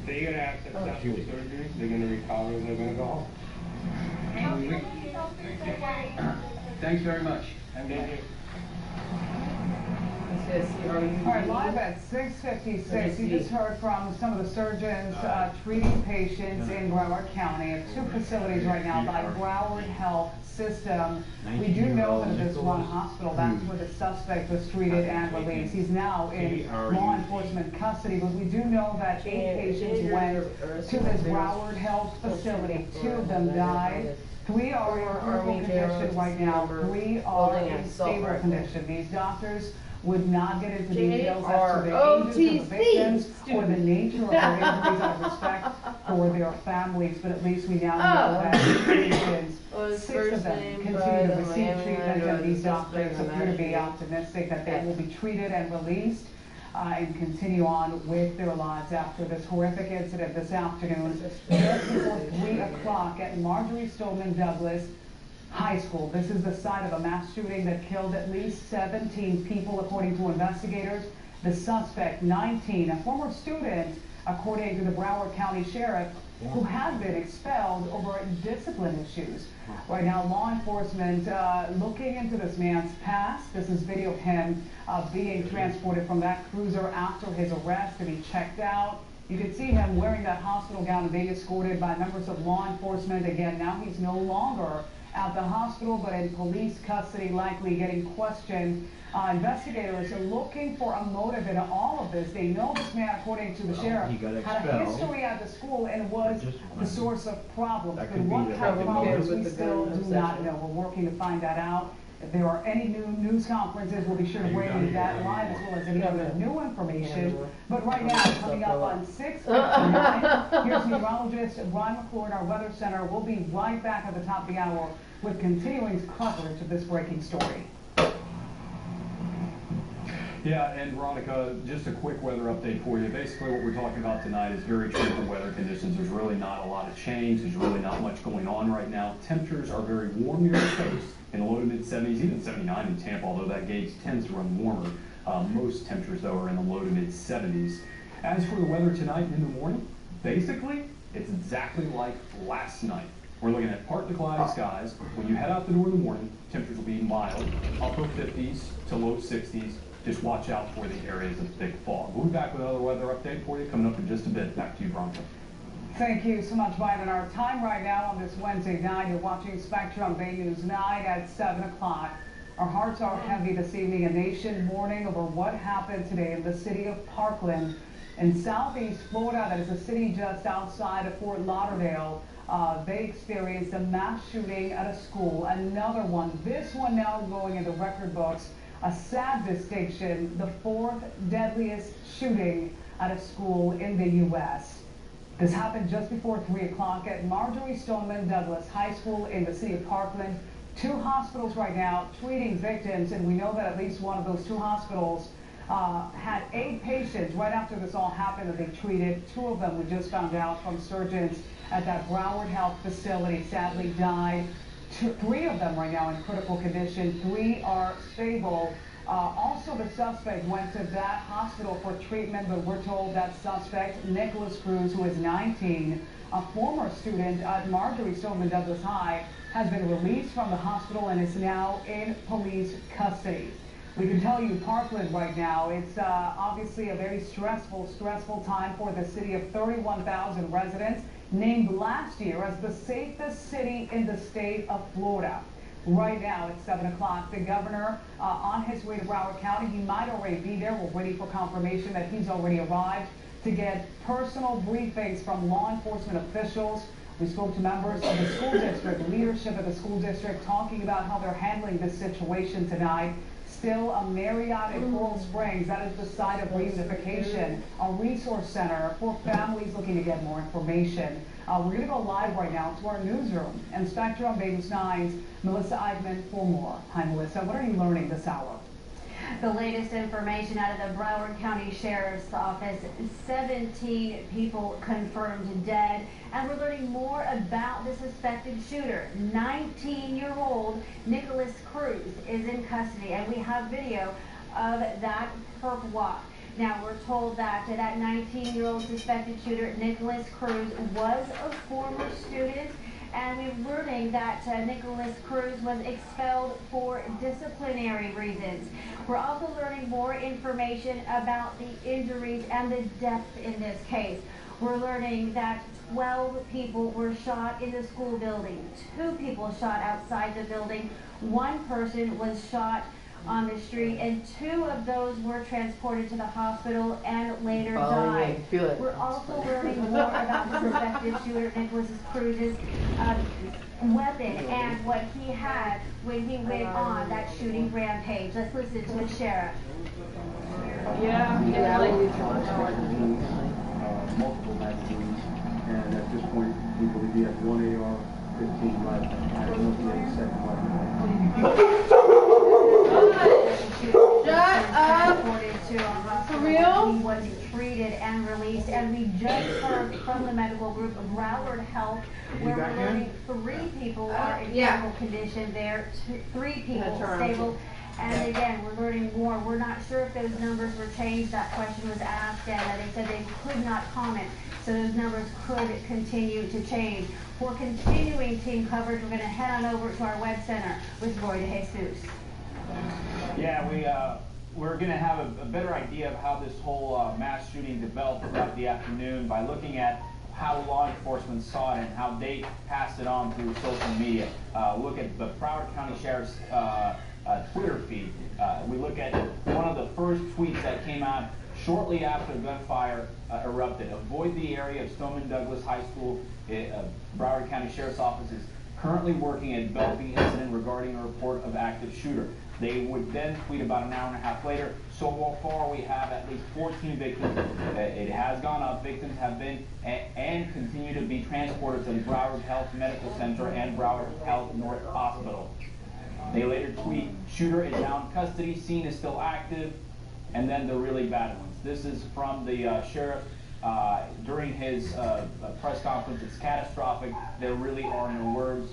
Speaker 15: They're gonna have successful surgery, they're gonna recover, and they're gonna go home.
Speaker 12: Thanks very much.
Speaker 15: Thank you.
Speaker 9: All right, live at 6:56, you just heard from some of the surgeons treating patients in Broward County at 2 facilities right now by Broward Health System. We do know that at this one hospital, that's where the suspect was treated and released. He's now in law enforcement custody, but we do know that 8 patients went to this Broward Health facility. 2 of them died. 3 are in critical condition right now. 3 are in stable condition. These doctors would not get into details as to the ages of the victims or the nature of their injuries out of respect for their families, but at least we now know that patients, 6 of them continue to receive treatment, and these doctors appear to be optimistic that they will be treated and released and continue on with their lives after this horrific incident this afternoon just before 3 o'clock at Marjorie Stoneman Douglas High School. This is the site of a mass shooting that killed at least 17 people, according to investigators. The suspect, 19, a former student, according to the Broward County Sheriff, who has been expelled over discipline issues. Right now, law enforcement looking into this man's past. This is video of him being transported from that cruiser after his arrest to be checked out. You can see him wearing that hospital gown and being escorted by members of law enforcement. Again, now he's no longer at the hospital, but in police custody, likely getting questioned. Investigators are looking for a motive in all of this. They know this man, according to the sheriff, had a history at the school and was the source of problems. But what kind of problems, we still do not know. We're working to find that out. If there are any new news conferences, we'll be sure to weigh in that live as well as any other new information. But right now, coming up on 6:59, here's meteorologist Ron McClure in our Weather Center. We'll be right back at the top of the hour with continuing coverage of this breaking story.
Speaker 6: Yeah, and Veronica, just a quick weather update for you. Basically what we're talking about tonight is very tricky weather conditions. There's really not a lot of change. There's really not much going on right now. Temperatures are very warm near the coast in the low to mid 70s, even 79 in Tampa, although that gauge tends to run warmer. Most temperatures, though, are in the low to mid 70s. As for the weather tonight and in the morning, basically, it's exactly like last night. We're looking at partly cloudy skies. When you head out the door in the morning, temperatures will be mild, upper 50s to low 60s. Just watch out for the areas of thick fog. We'll be back with another weather update for you coming up in just a bit. Back to you, Veronica.
Speaker 9: Thank you so much, Byron. Our time right now on this Wednesday night, you're watching Spectrum Bay News 9 at 7 o'clock. Our hearts are heavy this evening. A nation mourning over what happened today in the city of Parkland in southeast Florida. That is a city just outside of Fort Lauderdale. They experienced a mass shooting at a school. Another one, this one now going into record books. A sad distinction, the 4th deadliest shooting at a school in the U.S. This happened just before 3 o'clock at Marjory Stoneman Douglas High School in the city of Parkland. 2 hospitals right now treating victims, and we know that at least one of those 2 hospitals had 8 patients right after this all happened that they treated. 2 of them, we just found out from surgeons at that Broward Health facility, sadly died. 3 of them right now in critical condition. 3 are stable. Also, the suspect went to that hospital for treatment, but we're told that suspect, Nicholas Cruz, who is 19, a former student at Marjory Stoneman Douglas High, has been released from the hospital and is now in police custody. We can tell you Parkland right now, it's obviously a very stressful time for the city of 31,000 residents, named last year as the safest city in the state of Florida. Right now at 7 o'clock, the governor on his way to Broward County. He might already be there. We're waiting for confirmation that he's already arrived to get personal briefings from law enforcement officials. We spoke to members of the school district, leadership of the school district, talking about how they're handling this situation tonight. Still a Marriott in Coral Springs, that is the site of reunification, a resource center for families looking to get more information. We're going to go live right now to our newsroom and Spectrum Bay News 9's Melissa Eichman for more. Hi, Melissa. What are you learning this hour?
Speaker 17: The latest information out of the Broward County Sheriff's Office, 17 people confirmed dead, and we're learning more about the suspected shooter. 19-year-old Nicholas Cruz is in custody, and we have video of that perp walk. Now, we're told that that 19-year-old suspected shooter, Nicholas Cruz, was a former student, and we're learning that Nicholas Cruz was expelled for disciplinary reasons. We're also learning more information about the injuries and the deaths in this case. We're learning that 12 people were shot in the school building, 2 people shot outside the building, 1 person was shot on the street, and 2 of those were transported to the hospital and later died. We're also learning more about the suspected shooter, Nicholas Cruz's weapon and what he had when he went on that shooting rampage. Let's listen to the sheriff.
Speaker 18: Multiple magazines, and at this point, we believe he has 1 AR, 15 rifles. I don't know if he has a second weapon.
Speaker 17: Shut up! For real? He was treated and released, and we just heard from the medical group of Broward Health, where we're learning 3 people are in critical condition there, 3 people stable. And again, we're learning more. We're not sure if those numbers were changed. That question was asked, and they said they could not comment. so those numbers could continue to change. For continuing team coverage, we're going to head on over to our web center with Roy DeJesus.
Speaker 6: Yeah, we're going to have a better idea of how this whole mass shooting developed throughout the afternoon by looking at how law enforcement saw it and how they passed it on through social media. Look at the Broward County Sheriff's Twitter feed. We look at one of the first tweets that came out shortly after gunfire erupted. Avoid the area of Stoneman Douglas High School. Broward County Sheriff's Office is currently working at developing incident regarding a report of active shooter. They would then tweet about an hour and a half later. So far, we have at least 14 victims. It has gone up. Victims have been and continue to be transported to the Broward Health Medical Center and Broward Health North Hospital. They later tweet, shooter is now in custody, scene is still active, and then the really bad ones. This is from the sheriff during his press conference. It's catastrophic. There really are no words.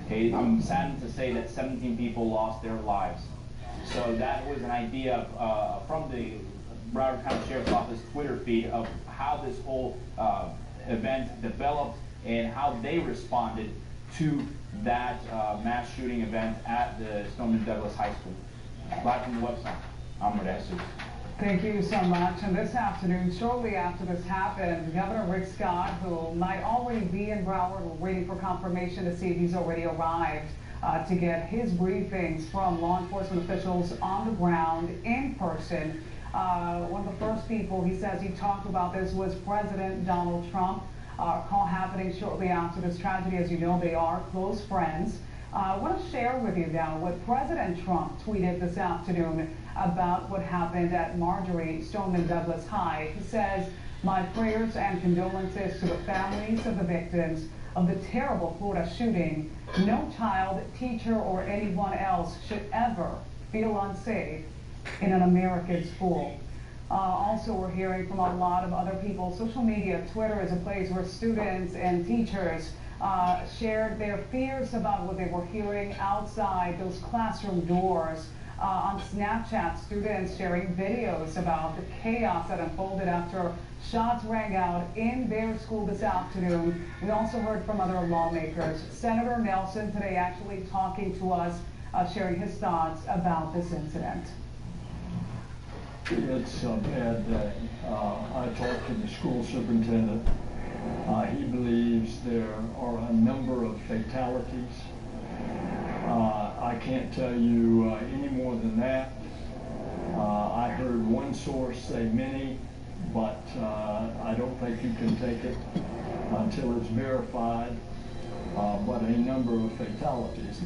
Speaker 6: Okay, I'm saddened to say that 17 people lost their lives. So that was an idea from the Broward County Sheriff's Office Twitter feed of how this whole event developed and how they responded to that mass shooting event at the Stoneman Douglas High School. Live from the website, I'm Roy DeJesus.
Speaker 9: Thank you so much. And this afternoon, shortly after this happened, Governor Rick Scott, who might already be in Broward, we're waiting for confirmation to see if he's already arrived, to get his briefings from law enforcement officials on the ground in person. One of the first people he says he talked about this was President Donald Trump. Call happening shortly after this tragedy. As you know, they are close friends. I want to share with you now what President Trump tweeted this afternoon about what happened at Marjory Stoneman Douglas High. He says, "My prayers and condolences to the families of the victims of the terrible Florida shooting. No child, teacher, or anyone else should ever feel unsafe in an American school." Also, we're hearing from a lot of other people. Social media, Twitter is a place where students and teachers shared their fears about what they were hearing outside those classroom doors. On Snapchat, students sharing videos about the chaos that unfolded after shots rang out in their school this afternoon. We also heard from other lawmakers. Senator Nelson today actually talking to us, sharing his thoughts about this incident.
Speaker 10: It's a bad day. I talked to the school superintendent. He believes there are a number of fatalities. I can't tell you any more than that. I heard one source say many, but I don't think you can take it until it's verified, but a number of fatalities.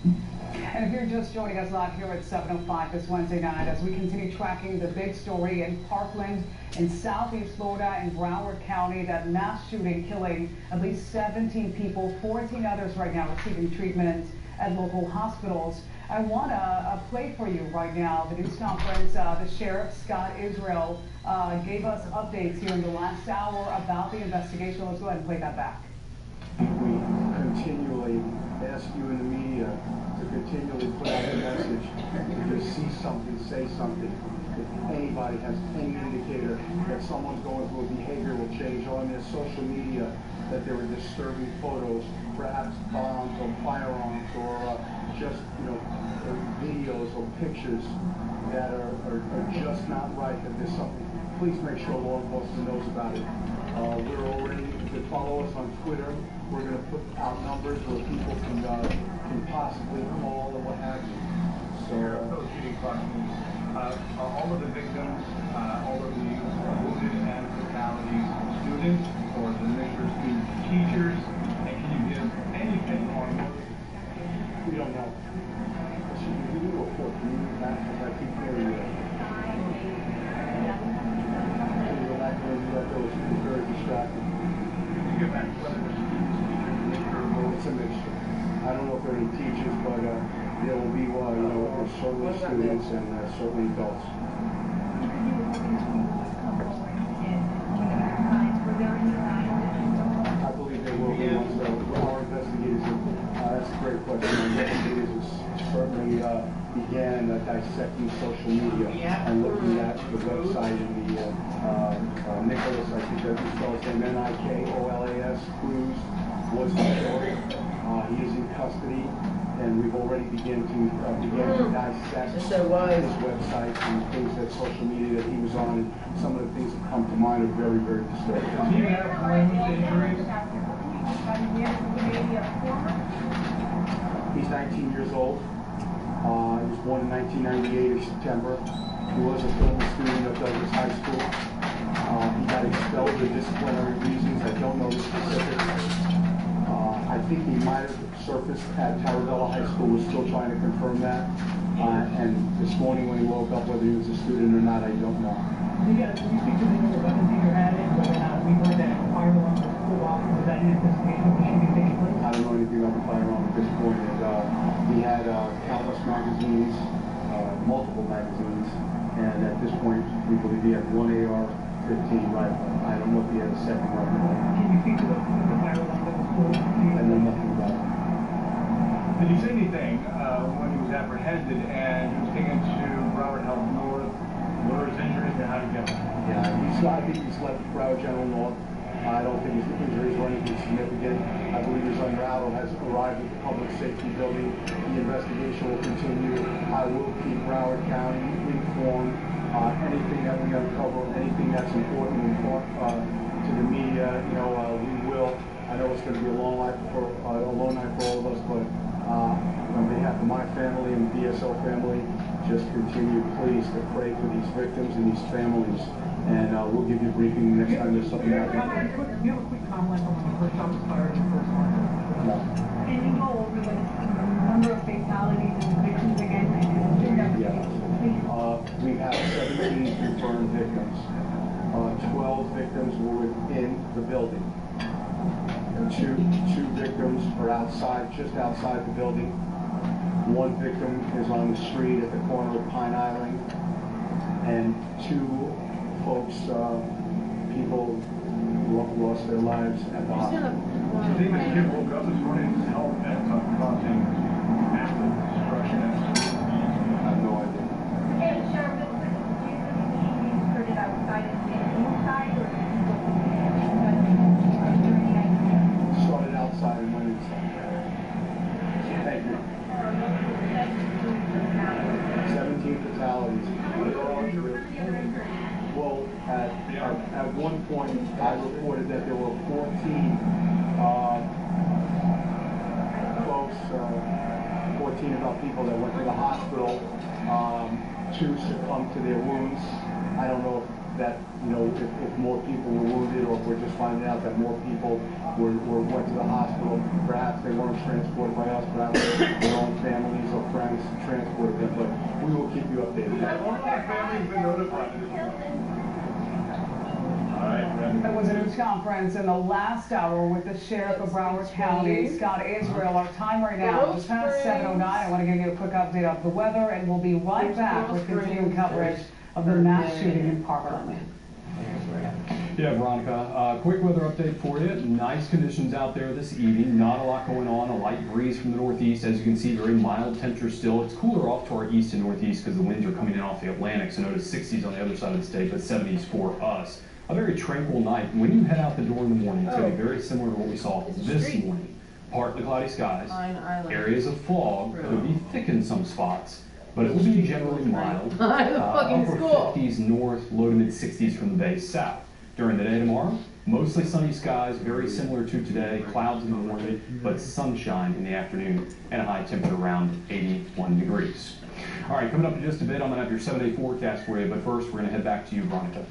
Speaker 9: And if you're just joining us live here at 7:05 this Wednesday night, as we continue tracking the big story in Parkland in southeast Florida and Broward County, that mass shooting killing at least 17 people, 14 others right now receiving treatment at local hospitals. I want to play for you right now the news conference. The Sheriff, Scott Israel, gave us updates here in the last hour about the investigation. Let's go ahead and play that back.
Speaker 18: We continually ask you in the media to continually put out a message, to just see something, say something. If anybody has any indicator that someone's going through a behavioral change on their social media, that there are disturbing photos, perhaps bombs or firearms or just, videos or pictures that are just not right, that there's something, please make sure law enforcement knows about it. We're already, you can follow us on Twitter. We're going to put out numbers where people can possibly call or what have you. So,
Speaker 5: all of the victims, all of the wounded and fatalities, students or administrators, students, teachers, and can you give anything on those?
Speaker 18: We don't know. Should we do a report? Can you go back? Because I keep hearing it. Can you go back and do that? It's very distracting.
Speaker 5: Can you get back to whether it's
Speaker 18: It's a mixture. I don't know if there are any teachers, but there will be certainly students and certainly adults. I believe they will be once our investigators. That's a great question. Our investigators certainly began dissecting social media and looking at the website and the Nicholas, I think that's his spelled name, Nikolaus Cruz was the killer. He is in custody, and we've already begun to dissect his website and things that social media that he was on, and some of the things that come to mind are very, very disturbing.
Speaker 13: Do you have injuries?
Speaker 18: He's 19 years old. He was born in 1998 in September. He was a former student of Douglas High School. He got expelled for disciplinary reasons. I don't know the specifics. I think he might have surfaced at Taravella High School. We're still trying to confirm that. And this morning when he woke up, whether he was a student or not, I don't know.
Speaker 13: Can you speak to the number of weapons that you had in, whether or not we heard that fire alarm was pulled off? Was that in anticipation of the shooting taking place?
Speaker 18: I don't know anything about the firearm at this point. And, he had countless magazines, multiple magazines, and at this point we believe he had one AR-15 rifle. I don't know if he had a second weapon.
Speaker 13: Can you speak to the fire alarm that was pulled?
Speaker 18: I know nothing about it.
Speaker 13: Did he say anything when he was apprehended and he was taken to Broward Health North? What are his injuries and how did he get them?
Speaker 18: Yeah, I think he's left Broward General North. I don't think his injuries were anything significant. I believe his unravel has arrived at the public safety building. The investigation will continue. I will keep Broward County informed. Anything that we uncover, anything that's important to the media, we will. I know it's going to be a long night for all of us, but on behalf of my family and the BSO family, just continue, please, to pray for these victims and these families. And we'll give you a briefing next time there's something happens.
Speaker 13: Do you have a quick comment on when the first shot was fired in the first one?
Speaker 18: No.
Speaker 14: Can you go over the number of fatalities and victims again?
Speaker 18: Yeah. We have 17 confirmed victims. 12 victims were within the building. Two victims are outside, just outside the building. One victim is on the street at the corner of Pine Island. And two folks, people lost their lives at the hospital.
Speaker 13: Stephen Kid woke up this morning to help and causing massive destruction.
Speaker 18: I have no idea.
Speaker 14: Hey, Sheriff, you heard it outside and inside, or
Speaker 18: Started outside and went inside. Thank you. 17 fatalities. Well, at one point, I reported that there were 14 folks, 14 about people that went to the hospital. 2 succumbed to their wounds. I don't know if that, if more people were wounded, or if we're just finding out that more people went to the hospital. Perhaps they weren't transported by us, perhaps their own families or friends transported them, but we will keep you updated.
Speaker 13: All of our families been notified.
Speaker 9: That was a news conference in the last hour with the Sheriff of Broward County, Scott Israel. Our time right now is past 7:09. I want to give you a quick update of the weather, and we'll be right back with continuing coverage of the mass shooting in Parkland.
Speaker 19: Yeah, Veronica, quick weather update for you. Nice conditions out there this evening. Not a lot going on. A light breeze from the northeast. As you can see, very mild temperature still. It's cooler off to our east and northeast because the winds are coming in off the Atlantic. So notice 60s on the other side of the state, but 70s for us. A very tranquil night. When you head out the door in the morning, it's going to be very similar to what we saw this morning. Partly cloudy skies, areas of fog, could be thick in some spots, but it will be generally mild. Upper 50s north, low to mid 60s from the base south. During the day tomorrow, mostly sunny skies, very similar to today. Clouds in the morning, but sunshine in the afternoon, and a high temperature around 81 degrees. All right, coming up in just a bit, I'm going to have your 7-day forecast for you, but first we're going to head back to you, Veronica.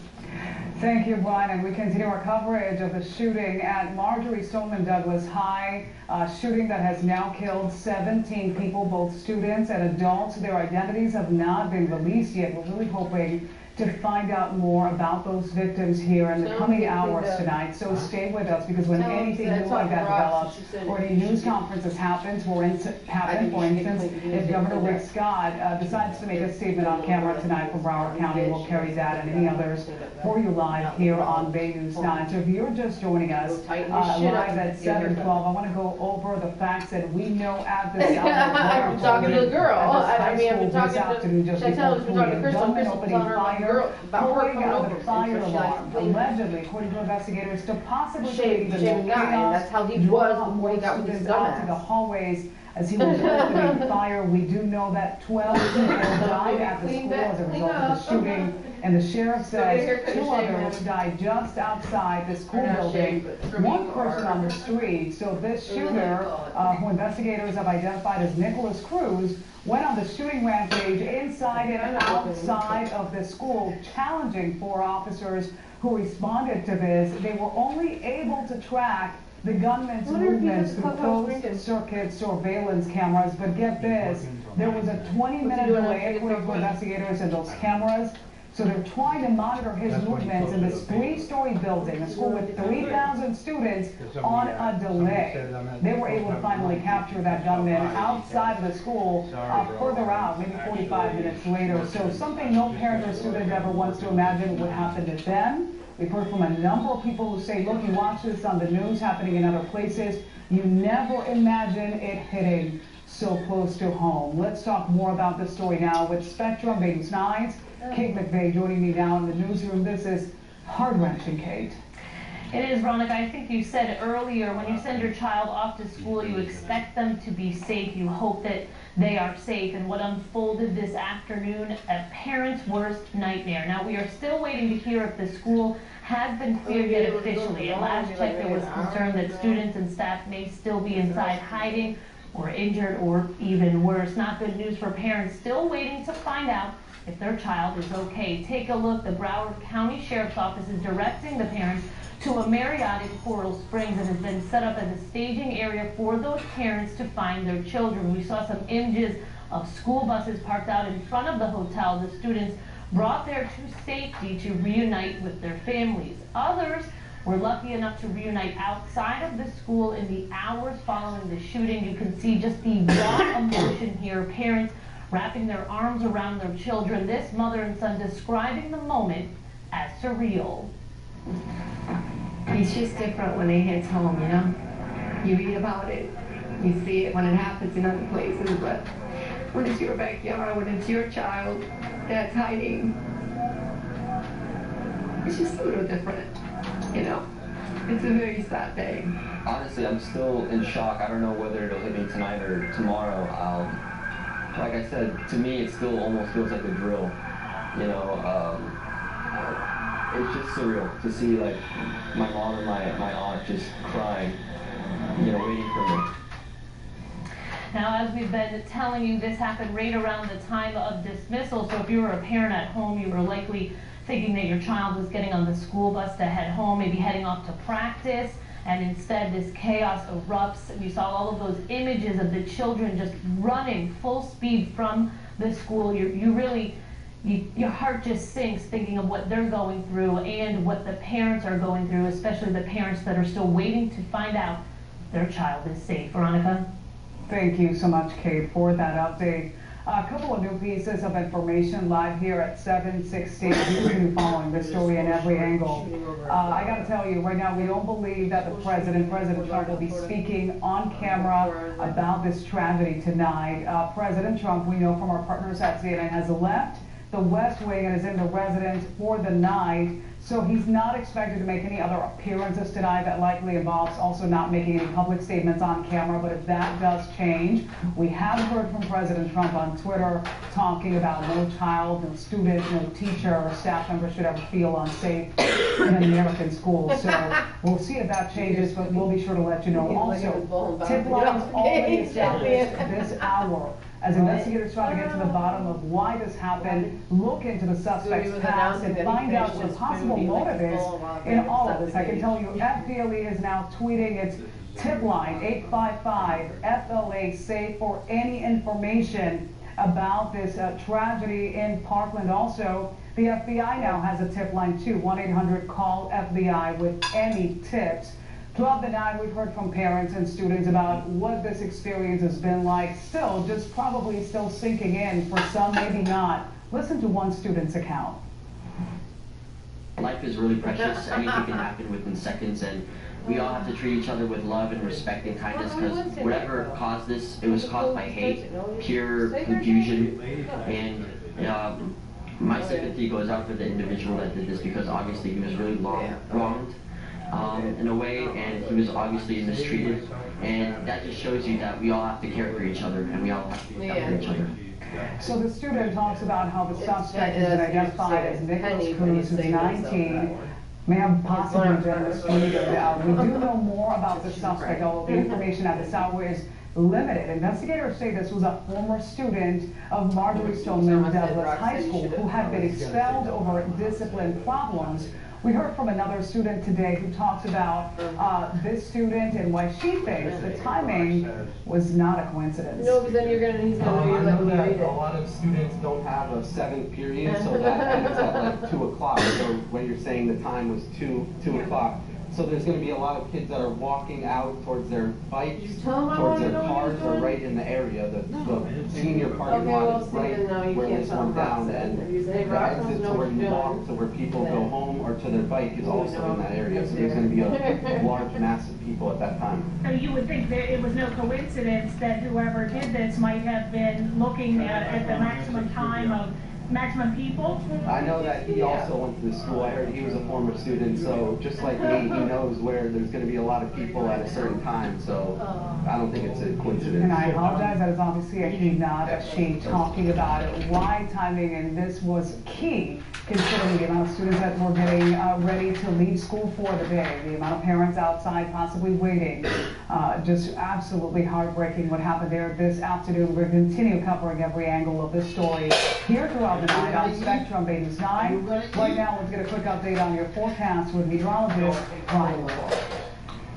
Speaker 9: Thank you, Brian, and we continue our coverage of the shooting at Marjorie Stoneman Douglas High, shooting that has now killed 17 people, both students and adults. Their identities have not been released yet. We're really hoping to find out more about those victims here in the coming hours tonight. So stay with us, because when anything new like that develops or any news conferences happens, for instance, if Governor Rick Scott decides to make a statement on camera tonight from Broward County, we'll carry that and any others for you live here on Bay News 9. So if you're just joining us live at 7:12, I want to go over the facts that we know at this hour.
Speaker 3: I've been talking to the girl. I mean, I've been talking to Crystal
Speaker 9: opening fire, pouring out the fire alarm, allegedly, according to investigators, to possibly create the chaos.
Speaker 3: That's how he was before he got with his
Speaker 9: out to the hallways as he was opening fire. We do know that 12 people died at the school as a result of the shooting, and the sheriff says 2 others died just outside the school building. 1 person on the street. So this shooter, who investigators have identified as Nicholas Cruz, went on the shooting rampage inside and outside of the school, challenging 4 officers who responded to this. They were only able to track the gunman's movements through closed-circuit surveillance cameras. But get this, there was a 20-minute delay, according to investigators, in those cameras. So they're trying to monitor his movements in this 3-story building, a school with 3,000 students, on a delay. They were able to finally capture that gunman outside of the school, further out, maybe 45 minutes later. So something no parent or student ever wants to imagine would happen to them. We've heard from a number of people who say, look, you watch this on the news happening in other places. You never imagine it hitting so close to home. Let's talk more about this story now with Spectrum Bay News 9's Kate McVeigh joining me now in the newsroom. This is heart-wrenching, Kate.
Speaker 20: It is, Veronica. I think you said earlier, when you send your child off to school, you expect them to be safe. You hope that they are safe. And what unfolded this afternoon, a parent's worst nightmare. Now, we are still waiting to hear if the school has been cleared yet officially. At last check, there was concern that students and staff may still be inside hiding or injured or even worse. Not good news for parents still waiting to find out if their child is okay. Take a look. The Broward County Sheriff's Office is directing the parents to a Marriott in Coral Springs and has been set up as a staging area for those parents to find their children. We saw some images of school buses parked out in front of the hotel. The students brought there to safety to reunite with their families. Others were lucky enough to reunite outside of the school in the hours following the shooting. You can see just the raw emotion here. Parents wrapping their arms around their children. This mother and son describing the moment as surreal.
Speaker 21: It's just different when it hits home, you know? You read about it, you see it when it happens in other places, but when it's your backyard, when it's your child that's hiding, it's just a little different, you know? It's a very sad day.
Speaker 22: Honestly, I'm still in shock. I don't know whether it'll hit me tonight or tomorrow. Like I said, to me, it still almost feels like a drill, you know? It's just surreal to see, like, my mom and my aunt just crying, you know, waiting for me.
Speaker 20: Now, as we've been telling you, this happened right around the time of dismissal. So if you were a parent at home, you were likely thinking that your child was getting on the school bus to head home, maybe heading off to practice, and instead this chaos erupts. We saw all of those images of the children just running full speed from the school. Your heart just sinks thinking of what they're going through and what the parents are going through, especially the parents that are still waiting to find out their child is safe. Veronica?
Speaker 9: Thank you so much, Kate, for that update. A couple of new pieces of information live here at 7:16. You can be following this story in every angle. I got to tell you, right now, we don't believe that the President Trump, will be speaking on camera about this tragedy tonight. President Trump, we know from our partners at CNN, has left the West Wing and is in the residence for the night. So he's not expected to make any other appearances tonight. That likely involves also not making any public statements on camera. But if that does change, we have heard from President Trump on Twitter talking about no child, no student, no teacher or staff member should ever feel unsafe in an American school. So we'll see if that changes, but we'll be sure to let you know. Also, tip lines already established this hour as investigators try to get to the bottom of why this happened, look into the suspect's past, and find out what the possible motive is in all of this. I can tell you FDLE is now tweeting its tip line, 855-FLA-SAFE, for any information about this tragedy in Parkland. Also, The FBI now has a tip line too, 1-800-CALL-FBI with any tips. Throughout the night, we've heard from parents and students about what this experience has been like. Still, just probably still sinking in. For some, maybe not. Listen to one student's account.
Speaker 2: Life is really precious. Anything can happen within seconds, and we all have to treat each other with love and respect and kindness, because whatever caused this, it was caused by hate, pure confusion, and my sympathy goes out for the individual that did this, because obviously he was really wronged in a way, and he was obviously mistreated, and that just shows you that we all have to care for each other, and we all have to look out for each other.
Speaker 9: So the student talks about how the suspect has been identified as Nicholas Cruz, who's 19, may have possibly been mistreated. We do know more about the suspect, although the information at this hour is limited. Investigators say this was a former student of Marjory Stoneman Douglas High School who had been expelled over discipline problems. We heard from another student today who talks about this student and why she thinks the timing was not a coincidence.
Speaker 3: No, but then he's gonna be like,
Speaker 4: a lot of students don't have a 7th period, so that ends at like 2 o'clock. So when you're saying the time was 2 o'clock, so there's going to be a lot of kids that are walking out towards their bikes, towards their cars, or right in the area. The senior parking lot is right where this went down, and the exit to where you walk to where people go home or to their bike is also in that area. So there's going to be a large mass of people at that time.
Speaker 23: So you would think that it was no coincidence that whoever did this might have been looking at the maximum time of maximum people?
Speaker 4: I know that he also went to the school. I heard he was a former student, so just like me, he knows where there's going to be a lot of people at a certain time, so I don't think it's a coincidence.
Speaker 9: And I apologize, that is obviously a he, not a she, talking about it. Why timing in this was key, considering the amount of students that were getting ready to leave school for the day, the amount of parents outside possibly waiting. Just absolutely heartbreaking what happened there this afternoon. We're going to continue covering every angle of this story here throughout the night on Spectrum Bay News 9. Right now, let's get a quick update on your forecast with meteorologist Brian Moore.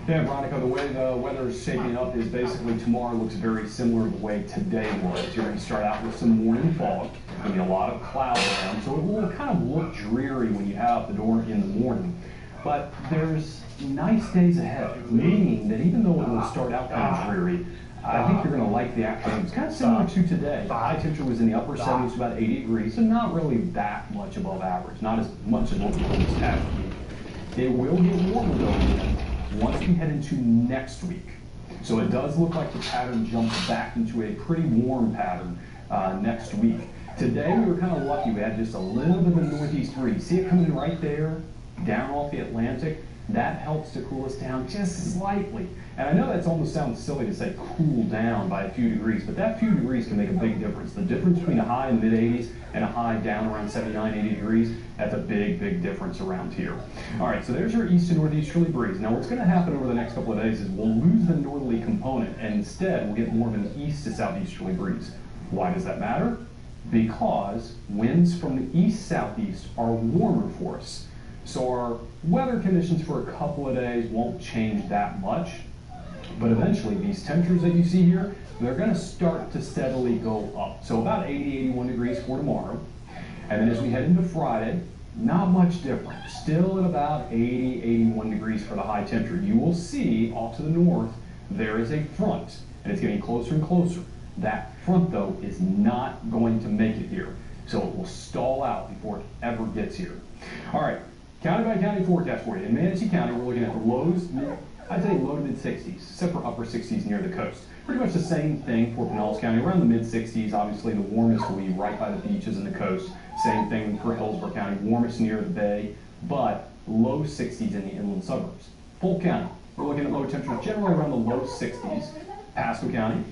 Speaker 19: Yeah, Veronica, the way the weather is shaping up is basically tomorrow looks very similar to the way today was. You're going to start out with some morning fog, and a lot of clouds around, so it will kind of look dreary when you have the door in the morning. But there's nice days ahead, meaning that even though it will start out kind of dreary, I think you're going to like the afternoon. It's kind of similar to today. The high temperature was in the upper 70s, about 80 degrees, so not really that much above average, not as much as what we always have. It will get warmer though once we head into next week. So it does look like the pattern jumps back into a pretty warm pattern next week. Today we were kind of lucky. We had just a little bit of a northeast breeze. See it coming right there, down off the Atlantic? That helps to cool us down just slightly. And I know that almost sounds silly to say cool down by a few degrees, but that few degrees can make a big difference. The difference between a high in the mid-80s and a high down around 79, 80 degrees, that's a big, big difference around here. All right, so there's your east to northeasterly breeze. Now what's going to happen over the next couple of days is we'll lose the northerly component, and instead we'll get more of an east to southeasterly breeze. Why does that matter? Because winds from the east-southeast are warmer for us. So our weather conditions for a couple of days won't change that much, but eventually these temperatures that you see here, they're going to start to steadily go up. So about 80, 81 degrees for tomorrow. And then as we head into Friday, not much different. Still at about 80, 81 degrees for the high temperature. You will see off to the north, there is a front, and it's getting closer and closer. That front, though, is not going to make it here. So it will stall out before it ever gets here. All right. County by county forecast for you. In Manatee County, we're looking at the lows, I'd say low to mid 60s, except for upper 60s near the coast. Pretty much the same thing for Pinellas County, around the mid 60s. Obviously, the warmest will be right by the beaches and the coast. Same thing for Hillsborough County, warmest near the bay, but low 60s in the inland suburbs. Polk County, we're looking at low temperatures generally around the low 60s. Pasco County,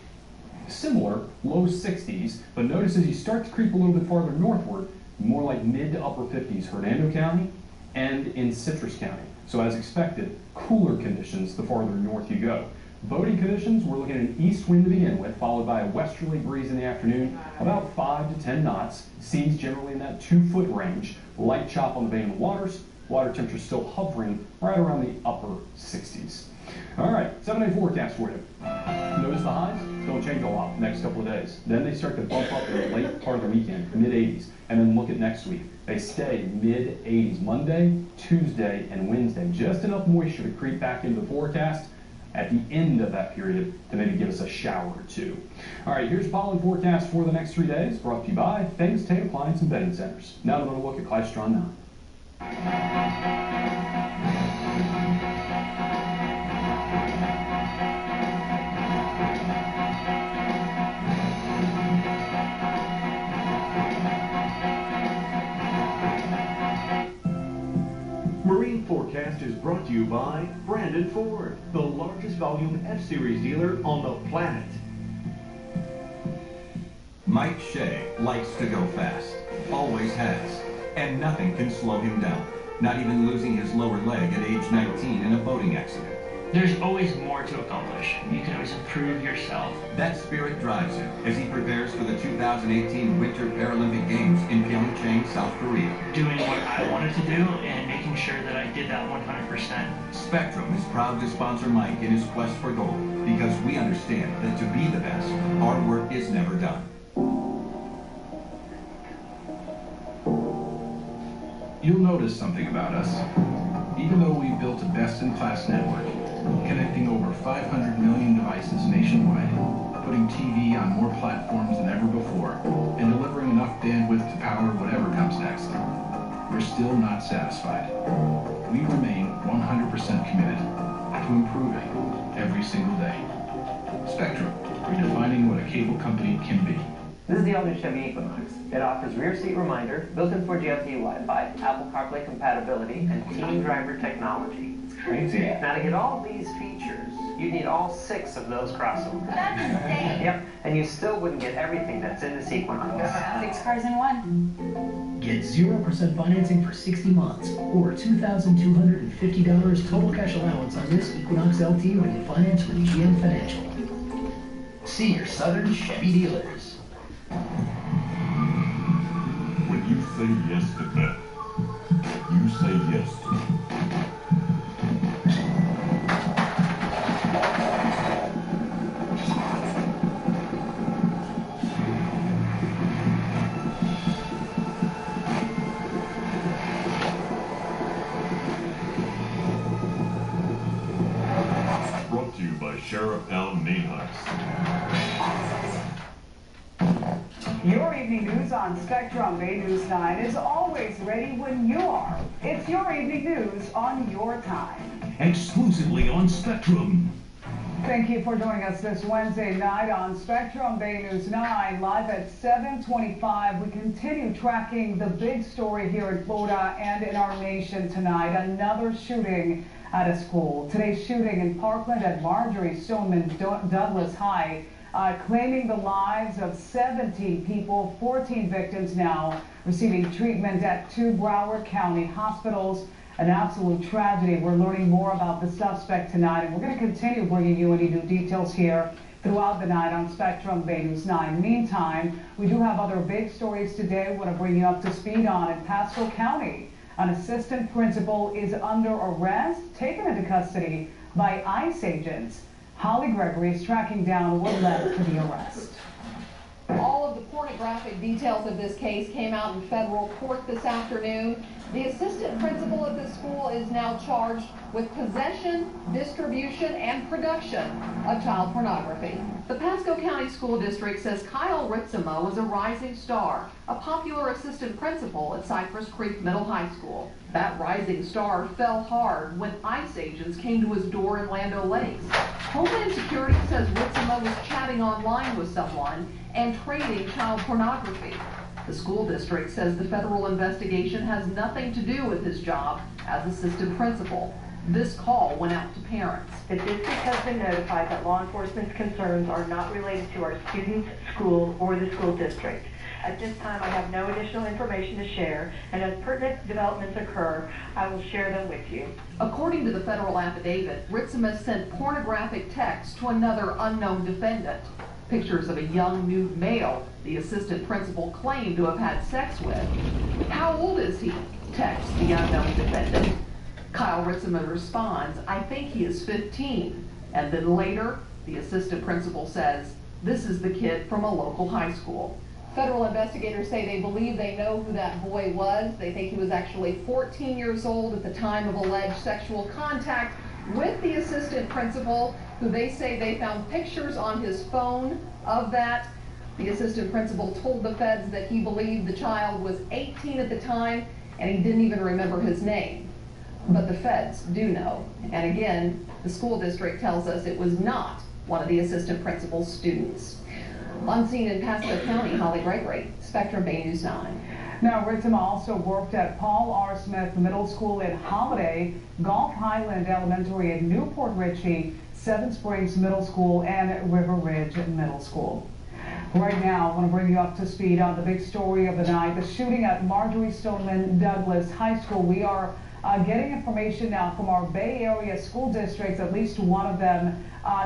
Speaker 19: similar, low 60s, but notice as you start to creep a little bit farther northward, more like mid to upper 50s. Hernando County, and in Citrus County. So as expected, cooler conditions the farther north you go. Boating conditions, we're looking at an east wind to begin with, followed by a westerly breeze in the afternoon, about 5 to 10 knots. Seas generally in that 2-foot range. Light chop on the bay and the waters. Water temperature still hovering right around the upper 60s. All right, 7-day forecast for you. Notice the highs don't change a lot next couple of days. Then they start to bump up in the late part of the weekend, mid-80s. And then look at next week. They stay mid-80s Monday, Tuesday, and Wednesday. Just enough moisture to creep back into the forecast at the end of that period to maybe give us a shower or two. All right, here's pollen forecast for the next 3 days, brought to you by Famous Tate Appliance and Bedding Centers. Now we're going to look at Klystron 9.
Speaker 1: Marine Forecast is brought to you by Brandon Ford, the largest volume F-Series dealer on the planet.
Speaker 7: Mike Shea likes to go fast, always has, and nothing can slow him down, not even losing his lower leg at age 19 in a boating accident.
Speaker 8: There's always more to accomplish. You can always improve yourself.
Speaker 7: That spirit drives him as he prepares for the 2018 Winter Paralympic Games in Pyeongchang, South Korea.
Speaker 8: Doing what I wanted to do and making sure that I did that 100%.
Speaker 7: Spectrum is proud to sponsor Mike in his quest for gold because we understand that to be the best, our work is never done.
Speaker 24: You'll notice something about us. Even though we've built a best-in-class network, connecting over 500 million devices nationwide, putting TV on more platforms than ever before, and delivering enough bandwidth to power whatever comes next, we're still not satisfied. We remain 100% committed to improving every single day. Spectrum, redefining what a cable company can be.
Speaker 25: This is the all-new Chevy Equinox. It offers rear seat reminder, built-in 4G LTE Wi-Fi, Apple CarPlay compatibility, and Team Driver technology. It's crazy. Now to get all these features, you need all 6 of those crossovers.
Speaker 14: That's insane.
Speaker 25: Yep, and you still wouldn't get everything that's in this Equinox.
Speaker 14: 6 cars in one.
Speaker 26: Get 0% financing for 60 months, or $2,250 total cash allowance on this Equinox LT when you finance with GM Financial. See your Southern Chevy dealers.
Speaker 27: When you say yes to Beth, you say yes to me. Brought to you by Sheriff Alan Mainheis.
Speaker 9: Your evening news on Spectrum Bay News 9 is always ready when you are. It's your evening news on your time.
Speaker 27: Exclusively on Spectrum.
Speaker 9: Thank you for joining us this Wednesday night on Spectrum Bay News 9, live at 7:25. We continue tracking the big story here in Florida and in our nation tonight. Another shooting at a school. Today's shooting in Parkland at Marjorie Stoneman Douglas High, claiming the lives of 17 people, 14 victims now receiving treatment at 2 Broward County hospitals. An absolute tragedy. We're learning more about the suspect tonight, and we're going to continue bringing you any new details here throughout the night on Spectrum Bay News 9. Meantime, we do have other big stories today we want to bring you up to speed on. In Pasco County, an assistant principal is under arrest, taken into custody by ICE agents. Holly Gregory is tracking down what led to the arrest.
Speaker 28: All of the pornographic details of this case came out in federal court this afternoon. The assistant principal at the school is now charged with possession, distribution, and production of child pornography. The Pasco County School District says Kyle Ritzema was a rising star, a popular assistant principal at Cypress Creek Middle High School. That rising star fell hard when ICE agents came to his door in Land O'Lakes. Homeland Security says Ritzema was chatting online with someone and trading child pornography. The school district says the federal investigation has nothing to do with his job as assistant principal. This call went out to parents.
Speaker 29: The district has been notified that law enforcement's concerns are not related to our students, school, or the school district. At this time, I have no additional information to share, and as pertinent developments occur, I will share them with you.
Speaker 28: According to the federal affidavit, Ritzema sent pornographic texts to another unknown defendant. Pictures of a young nude male the assistant principal claimed to have had sex with. How old is he? Texts the unknown defendant. Kyle Ritzeman responds, "I think he is 15. And then later, the assistant principal says, "This is the kid from a local high school." Federal investigators say they believe they know who that boy was. They think he was actually 14 years old at the time of alleged sexual contact with the assistant principal, who they say they found pictures on his phone of that. The assistant principal told the feds that he believed the child was 18 at the time, and he didn't even remember his name. But the feds do know. And again, the school district tells us it was not one of the assistant principal's students. On scene in Pasco County, Holly Gregory, Spectrum Bay News 9.
Speaker 9: Now, Ritzeman also worked at Paul R. Smith Middle School in Holiday, Gulf Highland Elementary in Newport Richey, Seven Springs Middle School, and River Ridge Middle School. Right now, I want to bring you up to speed on the big story of the night, the shooting at Marjory Stoneman Douglas High School. We are getting information now from our Bay Area school districts, at least one of them,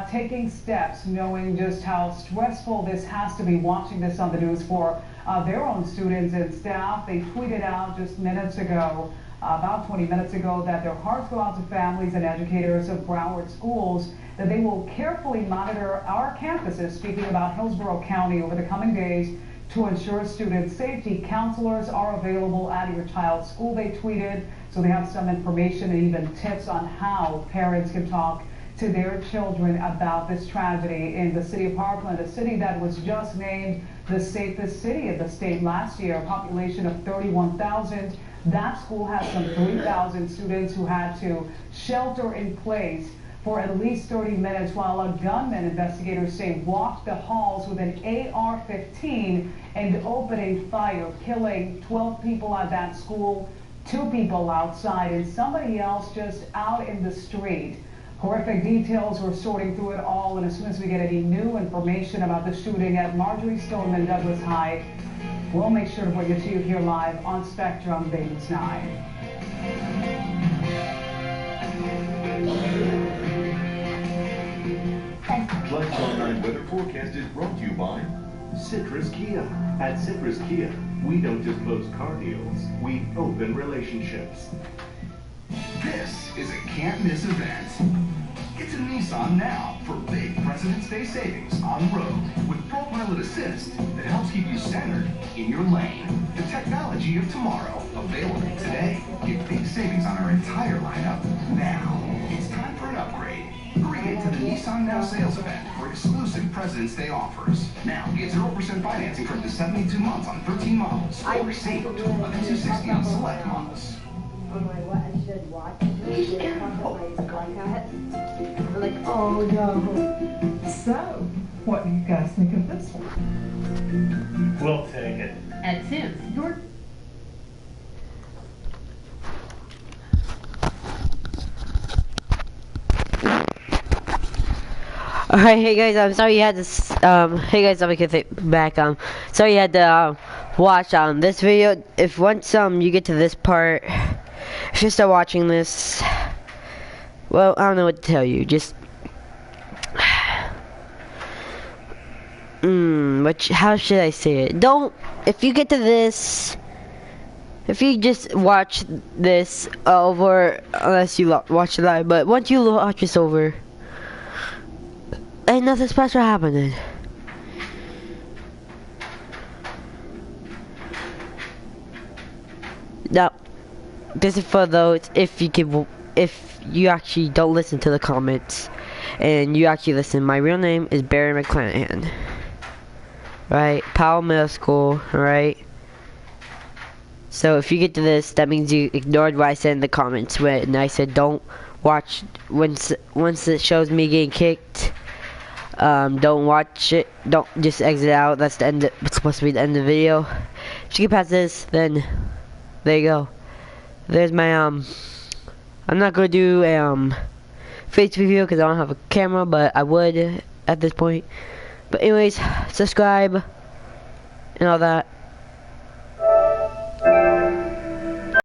Speaker 9: taking steps, knowing just how stressful this has to be, watching this on the news for their own students and staff. They tweeted out just minutes ago, about 20 minutes ago, that their hearts go out to families and educators of Broward schools, that they will carefully monitor our campuses, speaking about Hillsborough County, over the coming days to ensure student safety. Counselors are available at your child's school, they tweeted, so they have some information and even tips on how parents can talk to their children about this tragedy in the city of Parkland, a city that was just named the safest city in the state last year, a population of 31,000. That school has some 3,000 students who had to shelter in place for at least 30 minutes while a gunman, investigators say, walked the halls with an AR-15 and opening fire, killing 12 people at that school, 2 people outside, and somebody else just out in the street. Horrific details. We're sorting through it all, and as soon as we get any new information about the shooting at Marjory Stoneman Douglas High, we'll make sure to bring it to you here live on Spectrum Bay News 9.
Speaker 1: Flex Online weather forecast is brought to you by Citrus Kia. At Citrus Kia, we don't just close car deals, we open relationships.
Speaker 5: This is a can't miss event. Get to Nissan now for big President's Day savings on the road with ProPilot Assist that helps keep you centered in your lane. The technology of tomorrow, available today. Get big savings on our entire lineup now. It's time for an upgrade. Hurry into the Nissan Now sales event for exclusive President's Day offers. Now get 0% financing for up to 72 months on 13 models, or save up to $260 on select models.
Speaker 6: Like, oh no. So, what do you guys think of this one?
Speaker 13: We'll take it.
Speaker 20: And since you're
Speaker 10: Alright, hey guys, I'm sorry you had to, hey guys, let me get it back, sorry you had to, watch, this video. If once, you get to this part, if you start watching this, well, I don't know what to tell you, just, how should I say it? If you get to this, if you just watch this over, unless you watch it live, but once you watch this over, ain't nothing special happening. Now, this is for those if you actually don't listen to the comments and you actually listen. My real name is Barry McClanahan. Right? Powell Middle School, right? So if you get to this, that means you ignored what I said in the comments when I said don't watch once it shows me getting kicked. Don't watch it. Don't just exit out. That's the end. It's supposed to be the end of the video. If you get past this, then there you go. There's my I'm not gonna do a face review because I don't have a camera, but I would at this point. But anyways, subscribe and all that.